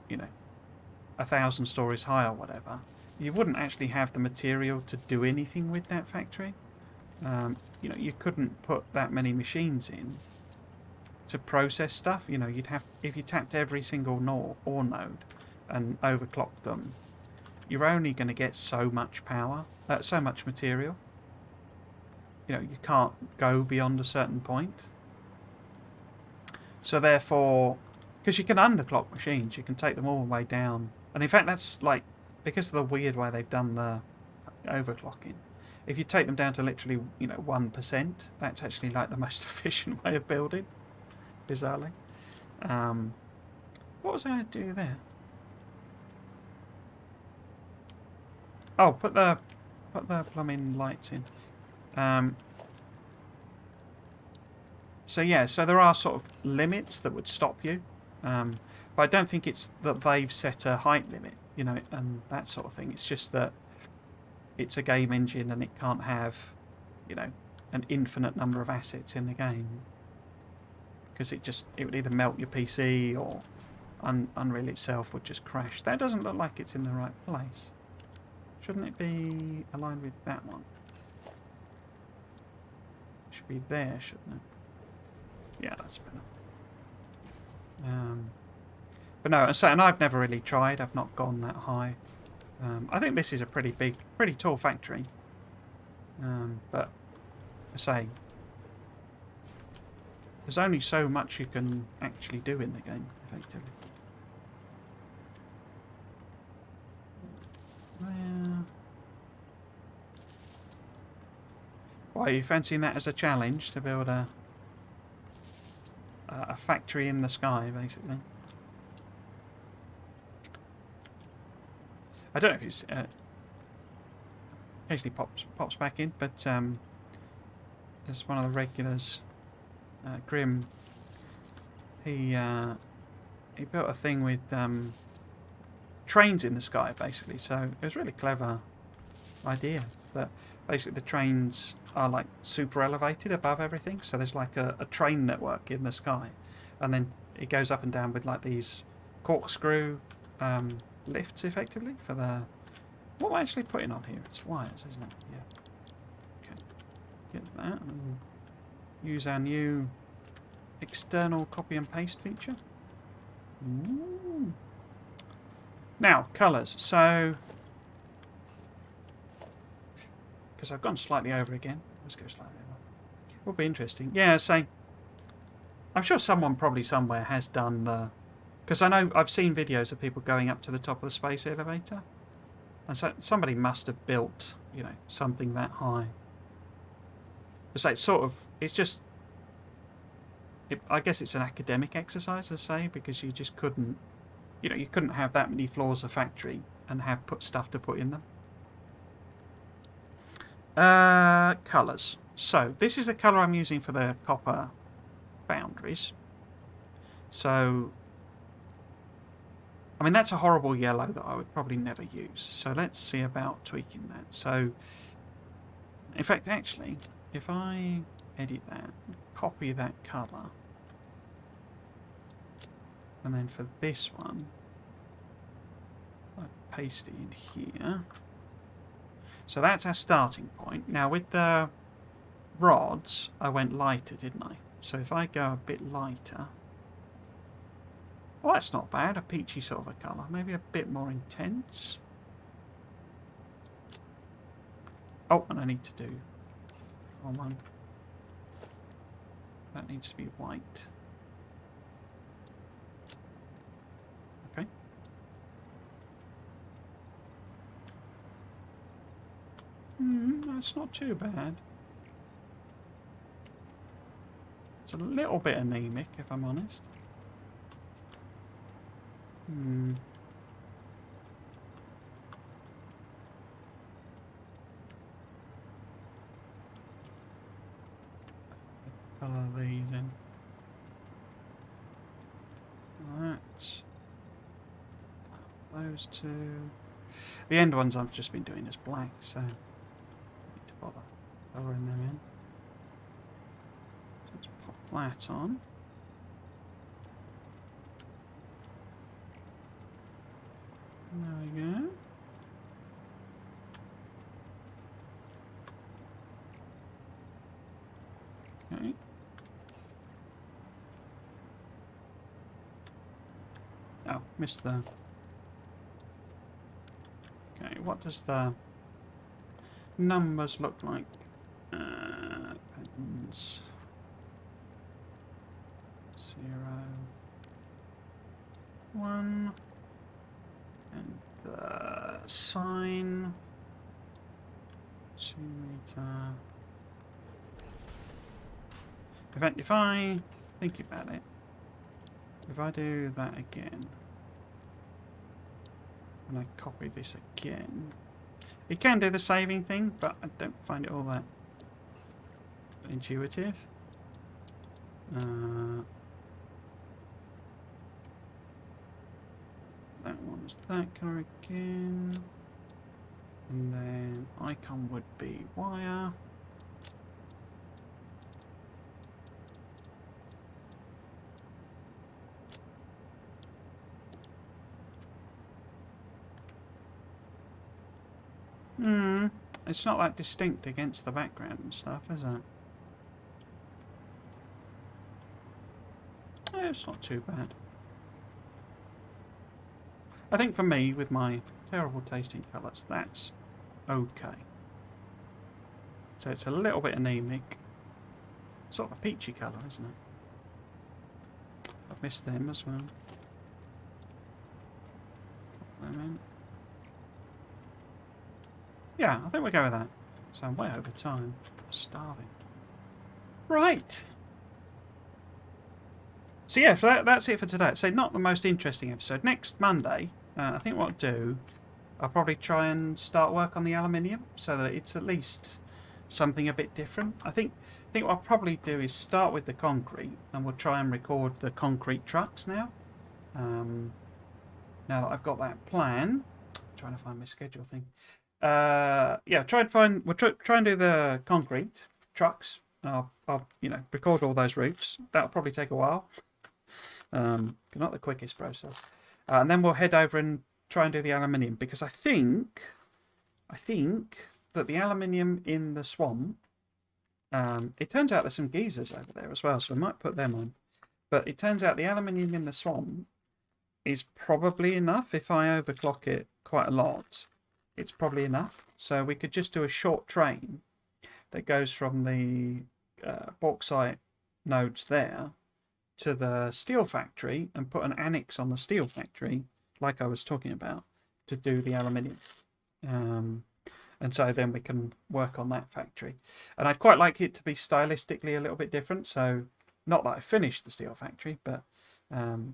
[SPEAKER 1] 1,000 stories high or whatever, you wouldn't actually have the material to do anything with that factory. You couldn't put that many machines in to process stuff. You'd have, if you tapped every single ore node and overclocked them, you're only going to get so much power, so much material. You can't go beyond a certain point. So therefore, because you can underclock machines, you can take them all the way down. And in fact, that's like, because of the weird way they've done the overclocking, if you take them down to literally 1%, that's actually like the most efficient way of building, bizarrely. What was I going to do there? Oh, put the plumbing lights in. So yeah, so there are sort of limits that would stop you, but I don't think it's that they've set a height limit, and that sort of thing. It's just that it's a game engine and it can't have, an infinite number of assets in the game, because it would either melt your PC or Unreal itself would just crash. That doesn't look like it's in the right place. Shouldn't it be aligned with that one? It should be there, shouldn't it? Yeah, that's better. But no, and I've never really tried. I've not gone that high. I think this is a pretty big, pretty tall factory. But I say, there's only so much you can actually do in the game, effectively. Why are you fancying that as a challenge to build a factory in the sky, basically? I don't know if it's occasionally pops back in, but as one of the regulars, Grim, he he built a thing with trains in the sky, basically. So it was a really clever idea. That basically the trains are like super elevated above everything. So there's like a train network in the sky, and then it goes up and down with like these corkscrew lifts, effectively for the. What am I actually putting on here? It's wires, isn't it? Yeah. Okay. Get that. And use our new external copy and paste feature. Ooh. Now, colours. So, because I've gone slightly over again. Let's go slightly over. Will be interesting. Yeah, so I'm sure someone probably somewhere has done the. Because I know I've seen videos of people going up to the top of the space elevator. And so somebody must have built, you know, something that high. So it's sort of, it's just, I guess it's an academic exercise, I say, because you just couldn't, you know, you couldn't have that many floors of factory and have put stuff to put in them. Colours. So this is the colour I'm using for the copper foundries. So, I mean, that's a horrible yellow that I would probably never use. So let's see about tweaking that. So, in fact, actually, if I edit that, copy that colour, and then for this one, I paste it in here. So that's our starting point. Now with the rods, I went lighter, didn't I? So if I go a bit lighter, well, that's not bad, a peachy sort of a colour. Maybe a bit more intense. Oh, and I need to do one. That needs to be white. Okay. That's not too bad. It's a little bit anemic, if I'm honest. Colour these in. Right. Those two. The end ones I've just been doing as black, so I don't need to bother colouring them in. So let's pop that on. There we go. Okay. Oh, missed the... Okay, what does the numbers look like? Patterns. 0, 1. And the sign. 2 meter. In fact, if I think about it, if I do that again, and I copy this again, it can do the saving thing, but I don't find it all that intuitive. That one's that colour again, and then icon would be wire. It's not that distinct against the background and stuff, is it? It's not too bad. I think for me, with my terrible tasting colours, that's okay. So it's a little bit anemic. Sort of a peachy colour, isn't it? I've missed them as well. Put them in. Yeah, I think we'll go with that. So I'm way over time. I'm starving. Right. So yeah, that's it for today. So not the most interesting episode. Next Monday, I think what I'll do, I'll probably try and start work on the aluminium so that it's at least something a bit different. I think what I'll probably do is start with the concrete, and we'll try and record the concrete trucks now. Now that I've got that plan, I'm trying to find my schedule thing. Yeah, we'll try and do the concrete trucks. I'll record all those routes. That'll probably take a while. Not the quickest process. And then we'll head over and try and do the aluminium, because I think that the aluminium in the swamp, it turns out there's some geysers over there as well, so I might put them on. But it turns out the aluminium in the swamp is probably enough. If I overclock it quite a lot, it's probably enough. So we could just do a short train that goes from the bauxite nodes there to the steel factory and put an annex on the steel factory, like I was talking about, to do the aluminium. And so then we can work on that factory. And I'd quite like it to be stylistically a little bit different. So not that I finished the steel factory, but the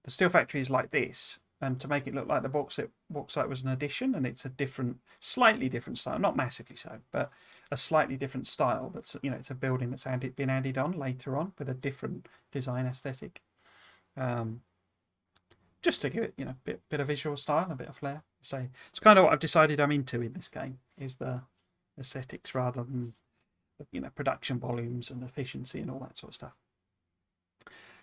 [SPEAKER 1] steel factory is like this. And to make it look like the bauxite was an addition, and it's a slightly different style, not massively so, but a slightly different style. That's, it's a building that's been added on later on with a different design aesthetic. Just to give it, a bit of visual style, a bit of flair. So it's kind of what I've decided I'm into in this game, is the aesthetics rather than, production volumes and efficiency and all that sort of stuff.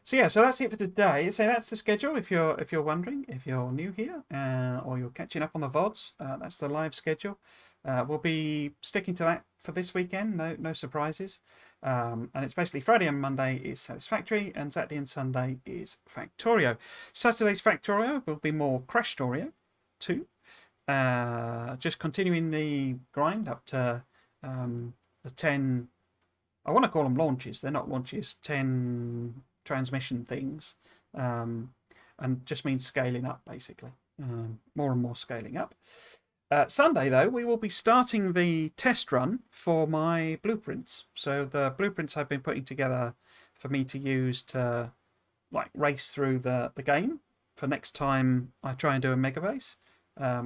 [SPEAKER 1] So yeah, so that's it for today. So that's the schedule. If you're wondering, if you're new here or you're catching up on the VODs, that's the live schedule. We'll be sticking to that for this weekend. No surprises. And it's basically Friday and Monday is Satisfactory, and Saturday and Sunday is Factorio. Saturday's Factorio will be more Crashtorio 2. Just continuing the grind up to the 10. I want to call them launches. They're not launches. 10 transmission things, and just means scaling up, basically. More and more scaling up. Sunday, though, we will be starting the test run for my blueprints. So the blueprints I've been putting together for me to use to race through the game for next time I try and do a mega base.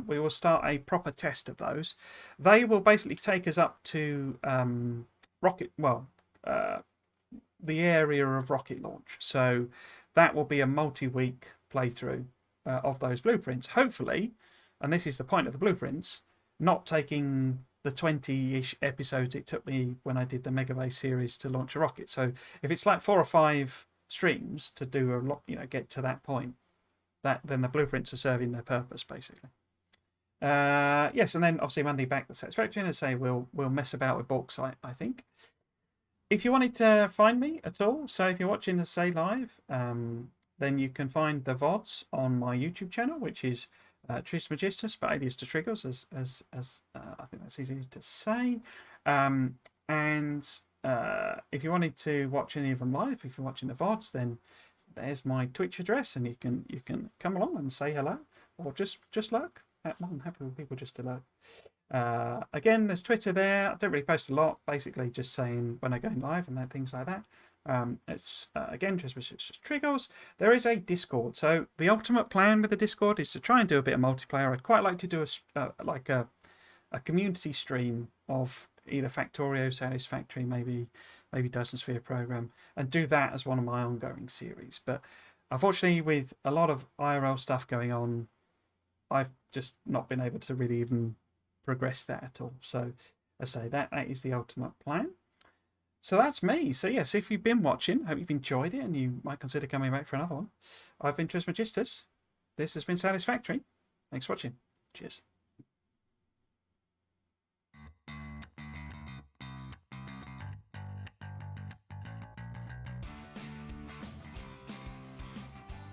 [SPEAKER 1] We will start a proper test of those. They will basically take us up to the area of rocket launch. So that will be a multi-week playthrough of those blueprints. Hopefully, and this is the point of the blueprints, not taking the 20-ish episodes it took me when I did the Mega Base series to launch a rocket. So if it's like 4 or 5 streams to do a lot, get to that point, then the blueprints are serving their purpose, basically. Yes, and then obviously Monday back to Satisfactory, and say we'll mess about with bauxite, I think. If you wanted to find me at all, so if you're watching the Say Live, then you can find the VODs on my YouTube channel, which is Trismegistus, but alias to Triggers, as I think that's easy to say. And if you wanted to watch any of them live, if you're watching the VODs, then there's my Twitch address, and you can come along and say hello, or just lurk. I'm happy with people just to lurk. Again, there's Twitter there. I don't really post a lot, basically just saying when I go live and things like that. It's again just Triggers. There is a Discord. So the ultimate plan with the Discord is to try and do a bit of multiplayer. I'd quite like to do a community stream of either Factorio, Satisfactory, maybe Dyson program, and do that as one of my ongoing series. But unfortunately, with a lot of IRL stuff going on, I've just not been able to really even progress that at all. So I say that is the ultimate plan. So that's me. So yes, if you've been watching, hope you've enjoyed it, and you might consider coming back for another one. I've been Trismegistus. This has been Satisfactory. Thanks for watching. Cheers.